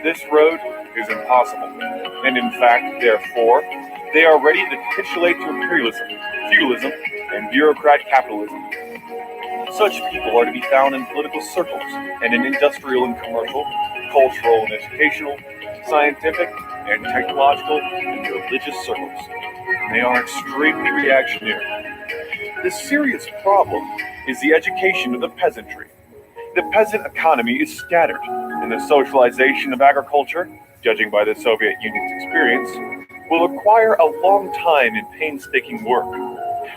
this road is impossible, and in fact, therefore, they are ready to capitulate to imperialism, feudalism, and bureaucrat capitalism. Such people are to be found in political circles and in industrial and commercial, cultural and educational, scientific and technological and religious circles. They are extremely reactionary. The serious problem is the education of the peasantry. The peasant economy is scattered, and the socialization of agriculture, judging by the Soviet Union's experience, will require a long time and painstaking work.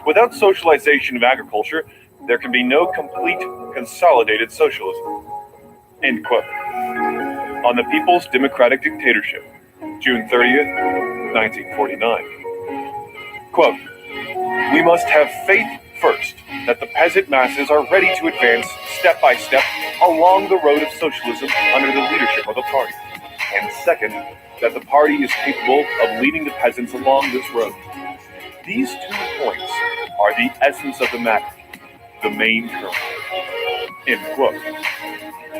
Without socialization of agriculture, there can be no complete consolidated socialism. End quote. On the People's Democratic Dictatorship, June 30th, 1949. Quote, we must have faith first that the peasant masses are ready to advance step by step along the road of socialism under the leadership of the party. And second, that the party is capable of leading the peasants along this road. These 2 points are the essence of the matter, the main kernel. End quote.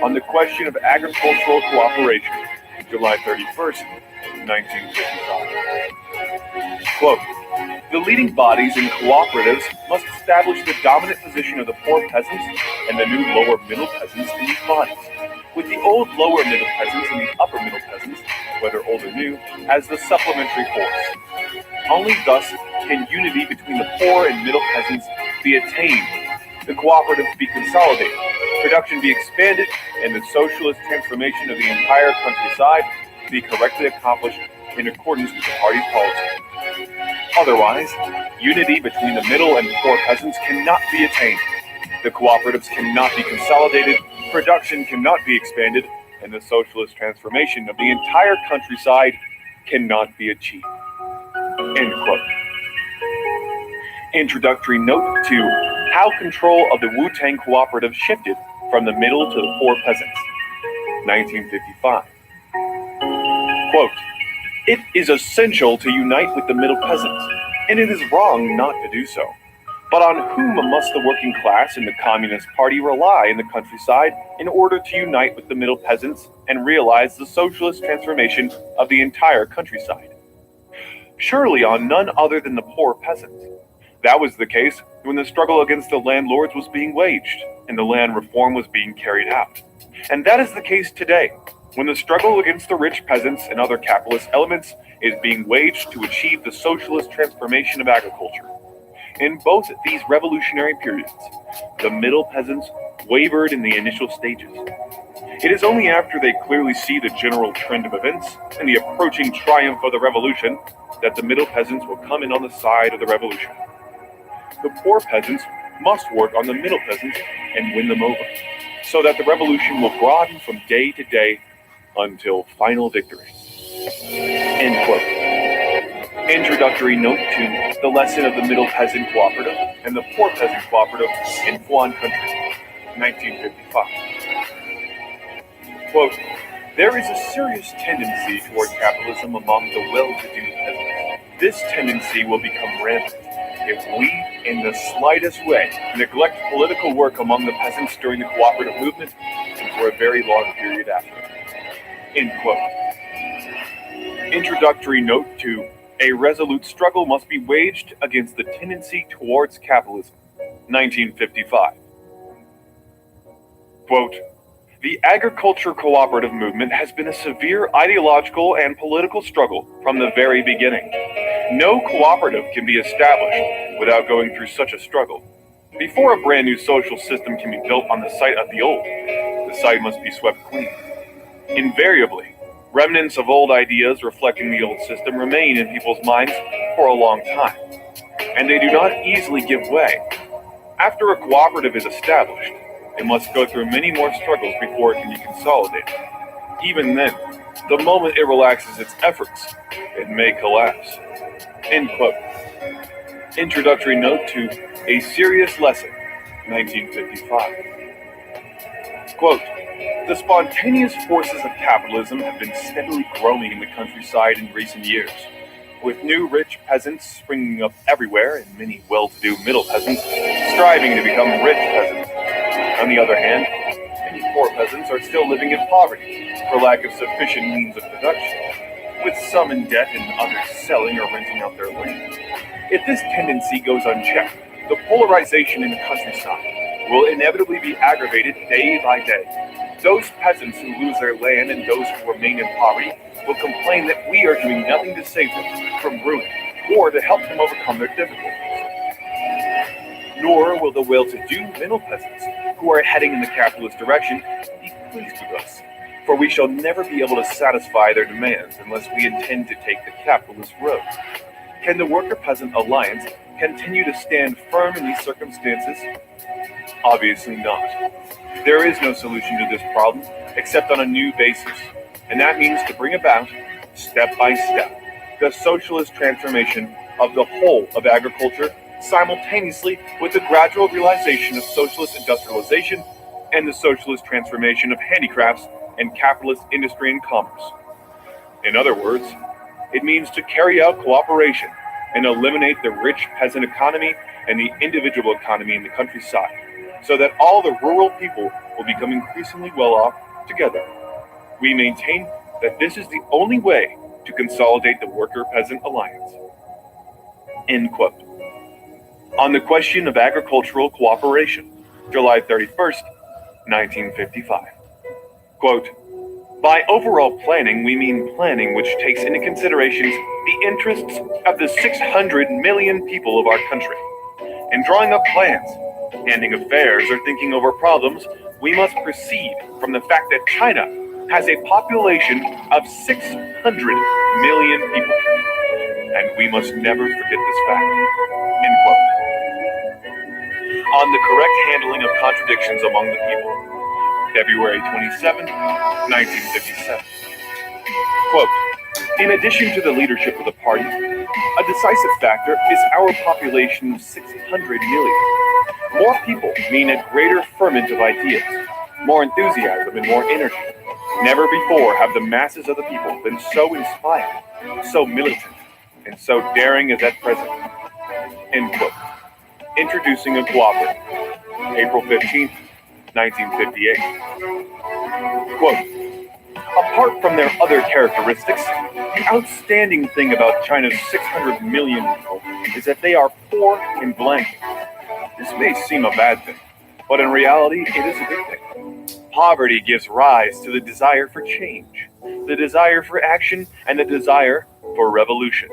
On the question of agricultural cooperation, July 31st, 1955. Quote, the leading bodies in cooperatives must establish the dominant position of the poor peasants and the new lower middle peasants in these bodies, with the old lower middle peasants and the upper middle peasants, whether old or new, as the supplementary force. Only thus can unity between the poor and middle peasants be attained, the cooperatives be consolidated, production be expanded, and the socialist transformation of the entire countryside be correctly accomplished in accordance with the party's policy. Otherwise, unity between the middle and poor peasants cannot be attained. The cooperatives cannot be consolidated, production cannot be expanded, and the socialist transformation of the entire countryside cannot be achieved. End quote. Introductory note to how control of the Wu-Tang Cooperative shifted from the middle to the poor peasants. 1955. Quote, it is essential to unite with the middle peasants, and it is wrong not to do so. But on whom must the working class and the Communist Party rely in the countryside in order to unite with the middle peasants and realize the socialist transformation of the entire countryside? Surely on none other than the poor peasants. That was the case when the struggle against the landlords was being waged and the land reform was being carried out. And that is the case today, when the struggle against the rich peasants and other capitalist elements is being waged to achieve the socialist transformation of agriculture. In both these revolutionary periods, the middle peasants wavered in the initial stages. It is only after they clearly see the general trend of events and the approaching triumph of the revolution that the middle peasants will come in on the side of the revolution. The poor peasants must work on the middle peasants and win them over, so that the revolution will broaden from day to day until final victory. End quote. Introductory note to the lesson of the middle peasant cooperative and the poor peasant cooperative in Fuan Country, 1955. Quote, there is a serious tendency toward capitalism among the well-to-do peasants. This tendency will become rampant if we, in the slightest way, neglect political work among the peasants during the cooperative movement and for a very long period after. End quote. Introductory note to a resolute struggle must be waged against the tendency towards capitalism, 1955. Quote, the agriculture cooperative movement has been a severe ideological and political struggle from the very beginning. No cooperative can be established without going through such a struggle. Before a brand new social system can be built on the site of the old, the site must be swept clean. Invariably, remnants of old ideas reflecting the old system remain in people's minds for a long time, and they do not easily give way. After a cooperative is established, it must go through many more struggles before it can be consolidated. Even then, the moment it relaxes its efforts, it may collapse. End quote. Introductory note to A Serious Lesson, 1955. Quote, the spontaneous forces of capitalism have been steadily growing in the countryside in recent years, with new rich peasants springing up everywhere and many well-to-do middle peasants striving to become rich peasants. On the other hand, many poor peasants are still living in poverty for lack of sufficient means of production, with some in debt and others selling or renting out their land. If this tendency goes unchecked, the polarization in the countryside will inevitably be aggravated day by day. Those peasants who lose their land and those who remain in poverty will complain that we are doing nothing to save them from ruin or to help them overcome their difficulties. Nor will the well-to-do middle peasants who are heading in the capitalist direction be pleased with us, for we shall never be able to satisfy their demands unless we intend to take the capitalist road. Can the worker-peasant alliance continue to stand firm in these circumstances? Obviously not. There is no solution to this problem except on a new basis, and that means to bring about, step by step, the socialist transformation of the whole of agriculture simultaneously with the gradual realization of socialist industrialization and the socialist transformation of handicrafts and capitalist industry and commerce. In other words, it means to carry out cooperation and eliminate the rich peasant economy and the individual economy in the countryside, so that all the rural people will become increasingly well off together. We maintain that this is the only way to consolidate the worker-peasant alliance. End quote. On the question of agricultural cooperation, July 31st, 1955. Quote, by overall planning, we mean planning which takes into consideration the interests of the 600 million people of our country. In drawing up plans, handling affairs, or thinking over problems, we must proceed from the fact that China has a population of 600 million people. And we must never forget this fact. End quote. On the correct handling of contradictions among the people, February 27, 1957. Quote, in addition to the leadership of the party, a decisive factor is our population of 600 million. More people mean a greater ferment of ideas, more enthusiasm, and more energy. Never before have the masses of the people been so inspired, so militant, and so daring as at present. End quote. Introducing a cooperative, April 15th, 1958. Quote, apart from their other characteristics, the outstanding thing about China's 600 million people is that they are poor and blank. This may seem a bad thing, but in reality, it is a good thing. Poverty gives rise to the desire for change, the desire for action, and the desire for revolution.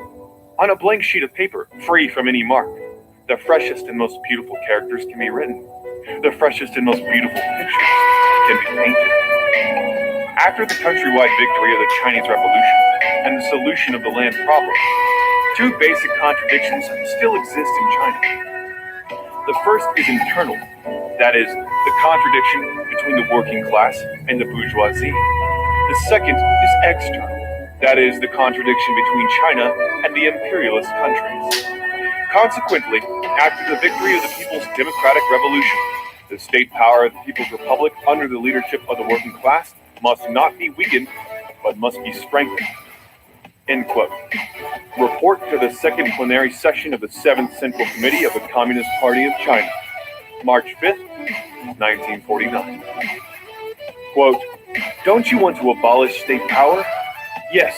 On a blank sheet of paper, free from any mark, the freshest and most beautiful characters can be written. The freshest and most beautiful pictures can be painted. After the countrywide victory of the Chinese Revolution and the solution of the land problem, two basic contradictions still exist in China. The first is internal, that is, the contradiction between the working class and the bourgeoisie. The second is external, that is, the contradiction between China and the imperialist countries. Consequently, after the victory of the People's Democratic Revolution, the state power of the People's Republic under the leadership of the working class must not be weakened, but must be strengthened. End quote. Report to the second plenary session of the 7th Central Committee of the Communist Party of China, March 5th, 1949. Quote, don't you want to abolish state power? Yes,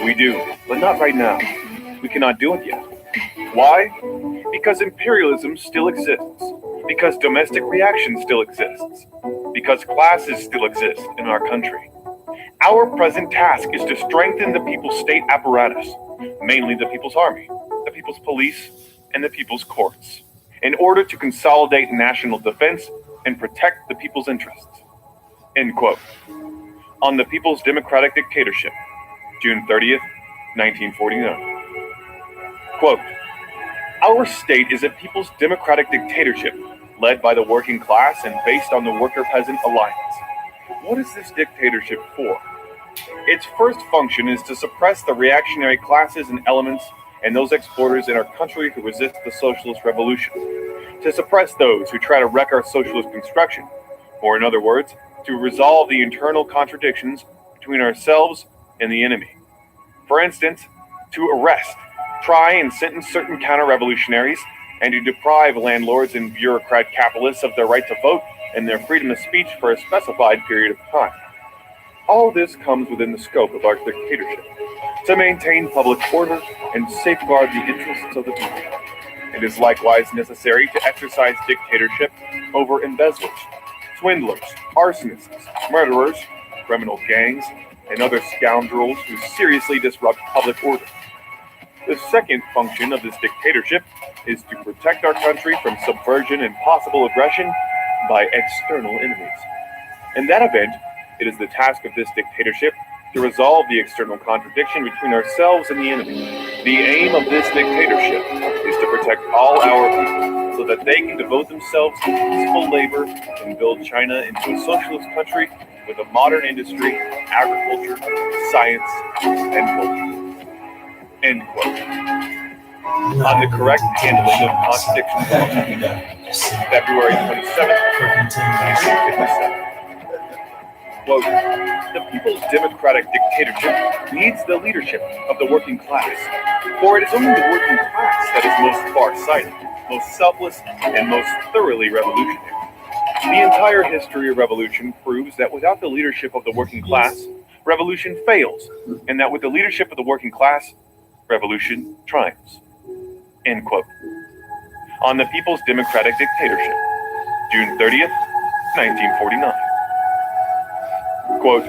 we do, but not right now. We cannot do it yet. Why? Because imperialism still exists. Because domestic reaction still exists. Because classes still exist in our country. Our present task is to strengthen the people's state apparatus, mainly the people's army, the people's police, and the people's courts, in order to consolidate national defense and protect the people's interests. End quote. On the People's Democratic Dictatorship, June 30th, 1949. Quote, our state is a people's democratic dictatorship led by the working class and based on the worker-peasant alliance. What is this dictatorship for? Its first function is to suppress the reactionary classes and elements and those exporters in our country who resist the socialist revolution, to suppress those who try to wreck our socialist construction, or in other words, to resolve the internal contradictions between ourselves and the enemy. For instance, to arrest, try and sentence certain counter-revolutionaries, and to deprive landlords and bureaucrat capitalists of their right to vote and their freedom of speech for a specified period of time. All this comes within the scope of our dictatorship, to maintain public order and safeguard the interests of the people. It is likewise necessary to exercise dictatorship over embezzlers, swindlers, arsonists, murderers, criminal gangs, and other scoundrels who seriously disrupt public order. The second function of this dictatorship is to protect our country from subversion and possible aggression by external enemies. In that event, it is the task of this dictatorship to resolve the external contradiction between ourselves and the enemy. The aim of this dictatorship is to protect all our people so so that they can devote themselves to peaceful labor and build China into a socialist country with a modern industry, agriculture, science, and culture. End quote. On the correct handling of contradictions, February 27th, 1957. Quote, the People's Democratic Dictatorship needs the leadership of the working class, for it is only the working class that is most far-sighted, most selfless, and most thoroughly revolutionary. The entire history of revolution proves that without the leadership of the working class, revolution fails, and that with the leadership of the working class, revolution triumphs. End quote. On the People's Democratic Dictatorship, June 30th, 1949. Quote,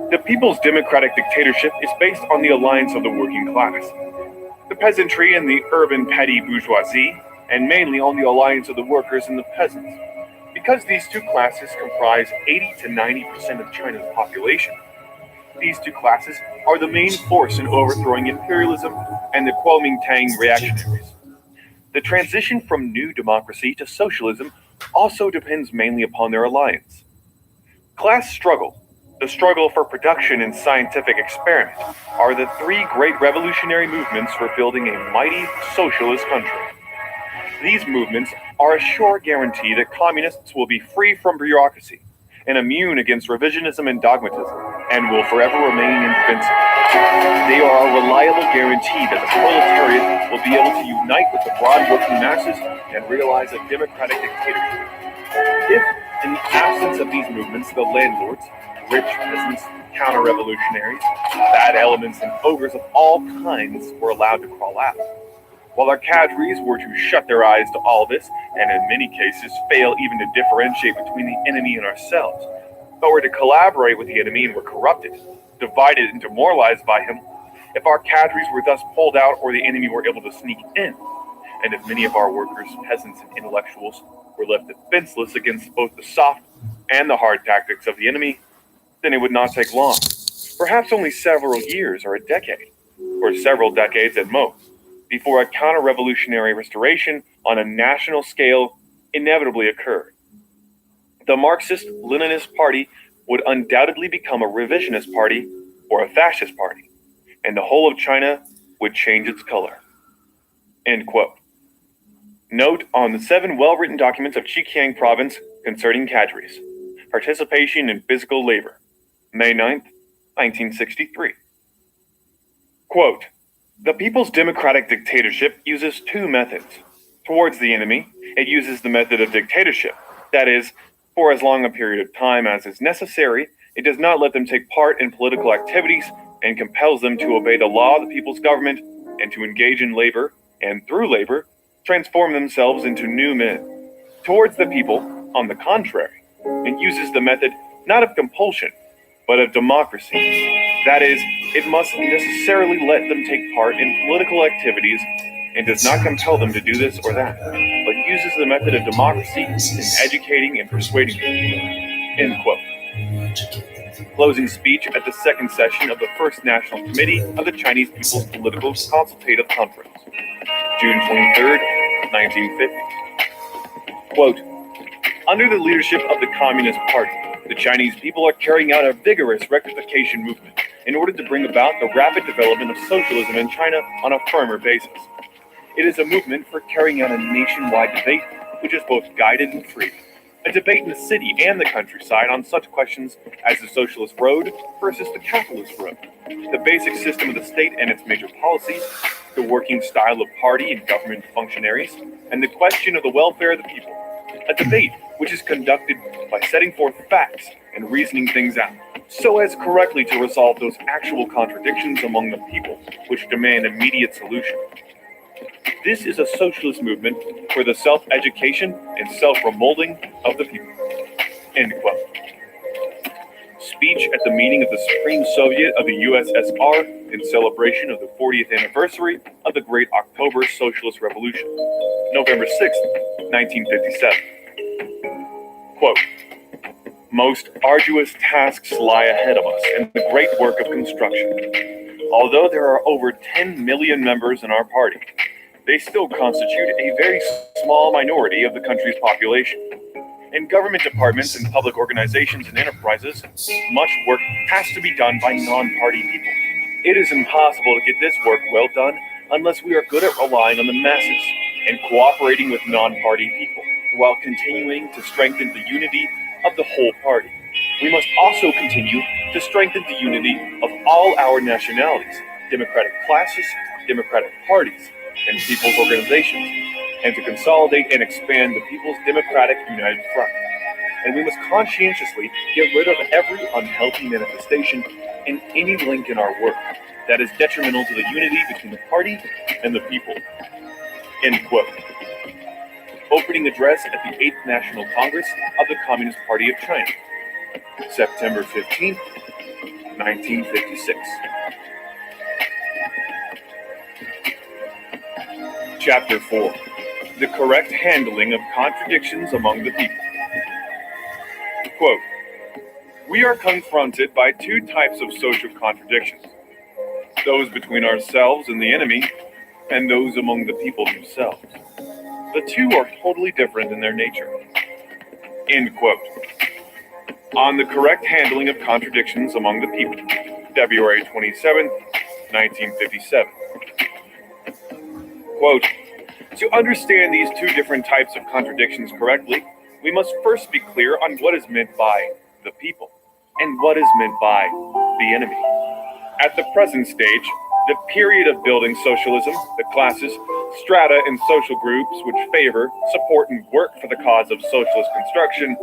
the People's Democratic Dictatorship is based on the alliance of the working class, the peasantry and the urban petty bourgeoisie, and mainly on the alliance of the workers and the peasants. Because these two classes comprise 80 to 90% of China's population, these two classes are the main force in overthrowing imperialism and the Kuomintang reactionaries. The transition from new democracy to socialism also depends mainly upon their alliance. Class struggle, the struggle for production and scientific experiment, are the three great revolutionary movements for building a mighty socialist country. These movements are a sure guarantee that communists will be free from bureaucracy and immune against revisionism and dogmatism, and will forever remain invincible. They are a reliable guarantee that the proletariat will be able to unite with the broad working masses and realize a democratic dictatorship. If, in the absence of these movements, the landlords, rich peasants, counter-revolutionaries, bad elements, and ogres of all kinds were allowed to crawl out, while our cadres were to shut their eyes to all this, and in many cases fail even to differentiate between the enemy and ourselves, but were to collaborate with the enemy and were corrupted, divided and demoralized by him, if our cadres were thus pulled out or the enemy were able to sneak in, and if many of our workers, peasants, and intellectuals were left defenseless against both the soft and the hard tactics of the enemy, then it would not take long, perhaps only several years or a decade, or several decades at most, before a counter-revolutionary restoration on a national scale inevitably occurred. The Marxist-Leninist Party would undoubtedly become a revisionist party or a fascist party, and the whole of China would change its color. End quote. Note on the 7 well-written documents of Zhejiang Province concerning cadres. Participation in physical labor. May 9th, 1963. Quote, the People's Democratic Dictatorship uses 2 methods. Towards the enemy, it uses the method of dictatorship. That is, for as long a period of time as is necessary, it does not let them take part in political activities and compels them to obey the law of the people's government and to engage in labor, and through labor, transform themselves into new men. Towards the people, on the contrary, it uses the method not of compulsion, but of democracy. That is, it must necessarily let them take part in political activities and does not compel them to do this or that, but uses the method of democracy in educating and persuading them. End quote. Closing speech at the second session of the First National Committee of the Chinese People's Political Consultative Conference, June 23rd, 1950. Quote, under the leadership of the Communist Party, the Chinese people are carrying out a vigorous rectification movement in order to bring about the rapid development of socialism in China on a firmer basis. It is a movement for carrying out a nationwide debate which is both guided and free. A debate in the city and the countryside on such questions as the socialist road versus the capitalist road, the basic system of the state and its major policies, the working style of party and government functionaries, and the question of the welfare of the people. A debate which is conducted by setting forth facts and reasoning things out, so as correctly to resolve those actual contradictions among the people which demand immediate solution. This is a socialist movement for the self-education and self-remolding of the people. End quote. Speech at the meeting of the Supreme Soviet of the USSR in celebration of the 40th anniversary of the Great October Socialist Revolution, November 6th, 1957. Quote, most arduous tasks lie ahead of us in the great work of construction. Although there are over 10 million members in our party, they still constitute a very small minority of the country's population. In government departments and public organizations and enterprises, much work has to be done by non-party people. It is impossible to get this work well done unless we are good at relying on the masses and cooperating with non-party people, while continuing to strengthen the unity of the whole party. We must also continue to strengthen the unity of all our nationalities, democratic classes, democratic parties, and people's organizations, and to consolidate and expand the People's Democratic United Front. And we must conscientiously get rid of every unhealthy manifestation and any link in our work that is detrimental to the unity between the party and the people. End quote. Opening address at the 8th National Congress of the Communist Party of China, September 15, 1956. Chapter 4. The correct handling of contradictions among the people. Quote, we are confronted by two types of social contradictions. Those between ourselves and the enemy, and those among the people themselves. The two are totally different in their nature. End quote. On the correct handling of contradictions among the people, February 27, 1957. Quote, to understand these two different types of contradictions correctly, we must first be clear on what is meant by the people and what is meant by the enemy. At the present stage, the period of building socialism, the classes, strata, and social groups which favor, support, and work for the cause of socialist construction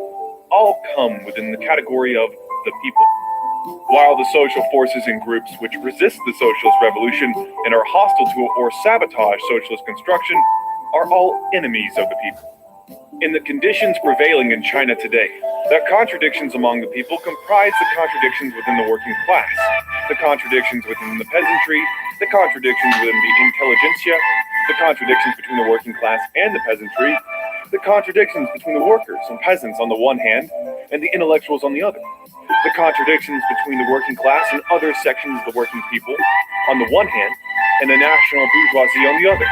all come within the category of the people. While the social forces and groups which resist the socialist revolution and are hostile to or sabotage socialist construction are all enemies of the people. In the conditions prevailing in China today, the contradictions among the people comprise the contradictions within the working class, the contradictions within the peasantry, the contradictions within the intelligentsia, the contradictions between the working class and the peasantry, the contradictions between the workers and peasants on the one hand, and the intellectuals on the other, the contradictions between the working class and other sections of the working people on the one hand, and the national bourgeoisie on the other,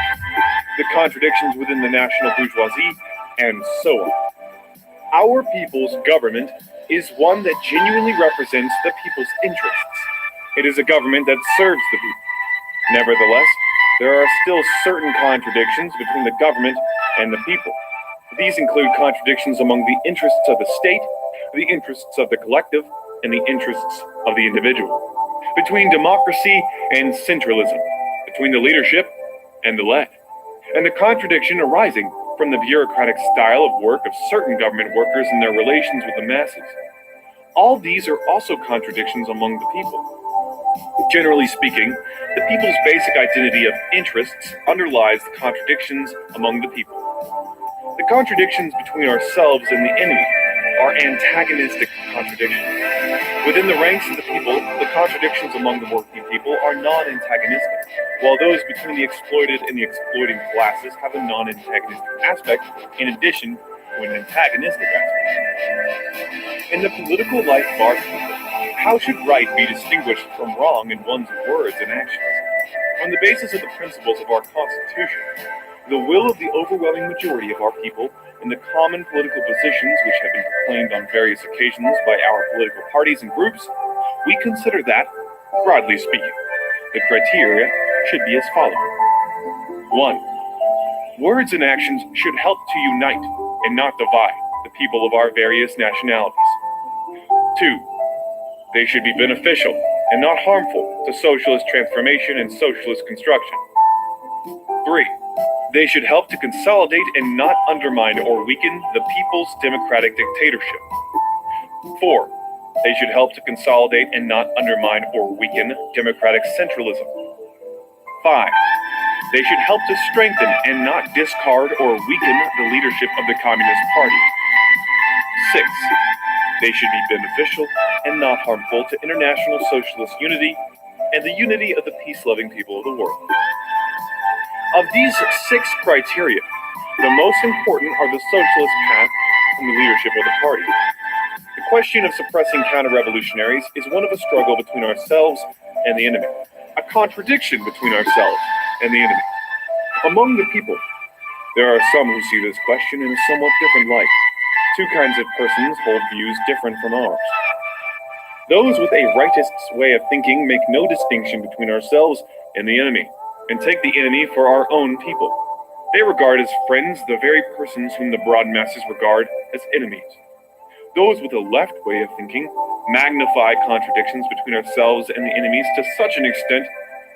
the contradictions within the national bourgeoisie, and so on. Our people's government is one that genuinely represents the people's interests. It is a government that serves the people. Nevertheless, there are still certain contradictions between the government and the people. These include contradictions among the interests of the state, the interests of the collective, and the interests of the individual, between democracy and centralism, between the leadership and the led, and the contradiction arising from the bureaucratic style of work of certain government workers and their relations with the masses. All these are also contradictions among the people. Generally speaking, the people's basic identity of interests underlies the contradictions among the people. The contradictions between ourselves and the enemy are antagonistic contradictions. Within the ranks of the people, the contradictions among the working people are non-antagonistic, while those between the exploited and the exploiting classes have a non-antagonistic aspect in addition to an antagonistic aspect. In the political life of our people, how should right be distinguished from wrong in one's words and actions? On the basis of the principles of our Constitution, the will of the overwhelming majority of our people, and the common political positions which have been proclaimed on various occasions by our political parties and groups, we consider that, broadly speaking, the criteria should be as follows. 1. Words and actions should help to unite and not divide the people of our various nationalities. 2. They should be beneficial and not harmful to socialist transformation and socialist construction. 3. They should help to consolidate and not undermine or weaken the people's democratic dictatorship. 4. They should help to consolidate and not undermine or weaken democratic centralism. 5. They should help to strengthen and not discard or weaken the leadership of the Communist Party. 6. They should be beneficial and not harmful to international socialist unity and the unity of the peace-loving people of the world. Of these 6 criteria, the most important are the socialist path and the leadership of the party. The question of suppressing counter-revolutionaries is one of a struggle between ourselves and the enemy, a contradiction between ourselves and the enemy. among the people. There are some who see this question in a somewhat different light. Two kinds of persons hold views different from ours. Those with a rightist way of thinking make no distinction between ourselves and the enemy, and take the enemy for our own people. They regard as friends the very persons whom the broad masses regard as enemies. Those with a left way of thinking magnify contradictions between ourselves and the enemies to such an extent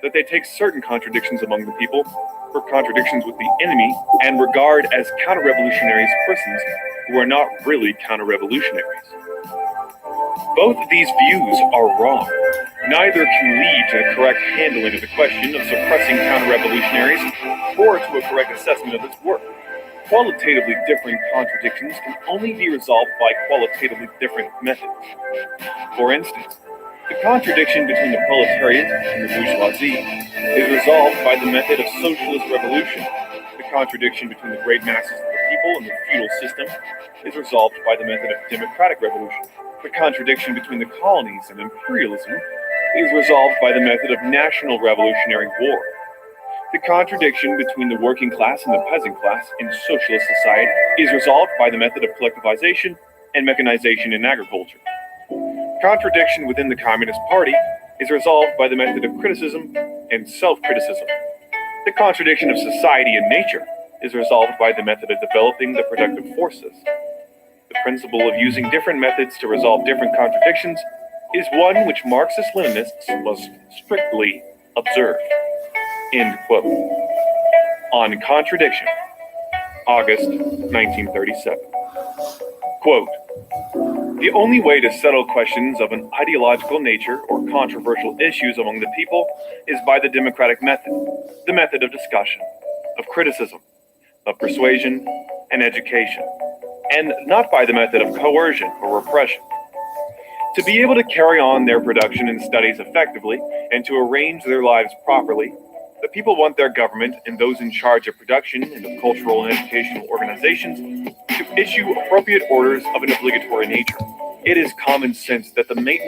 that they take certain contradictions among the people for contradictions with the enemy and regard as counter-revolutionaries persons who are not really counter-revolutionaries. Both of these views are wrong. Neither can lead to a correct handling of the question of suppressing counter-revolutionaries or to a correct assessment of its work. Qualitatively different contradictions can only be resolved by qualitatively different methods. For instance, the contradiction between the proletariat and the bourgeoisie is resolved by the method of socialist revolution. The contradiction between the great masses of the people and the feudal system is resolved by the method of democratic revolution. The contradiction between the colonies and imperialism is resolved by the method of national revolutionary war. The contradiction between the working class and the peasant class in socialist society is resolved by the method of collectivization and mechanization in agriculture. Contradiction within the Communist Party is resolved by the method of criticism and self-criticism. The contradiction of society and nature is resolved by the method of developing the productive forces. The principle of using different methods to resolve different contradictions is one which Marxist-Leninists must strictly observe. End quote. On Contradiction, August 1937. Quote, the only way to settle questions of an ideological nature or controversial issues among the people is by the democratic method, the method of discussion, of criticism, of persuasion, and education, and not by the method of coercion or repression. To be able to carry on their production and studies effectively and to arrange their lives properly, the people want their government and those in charge of production and of cultural and educational organizations to issue appropriate orders of an obligatory nature. It is common sense that the maintenance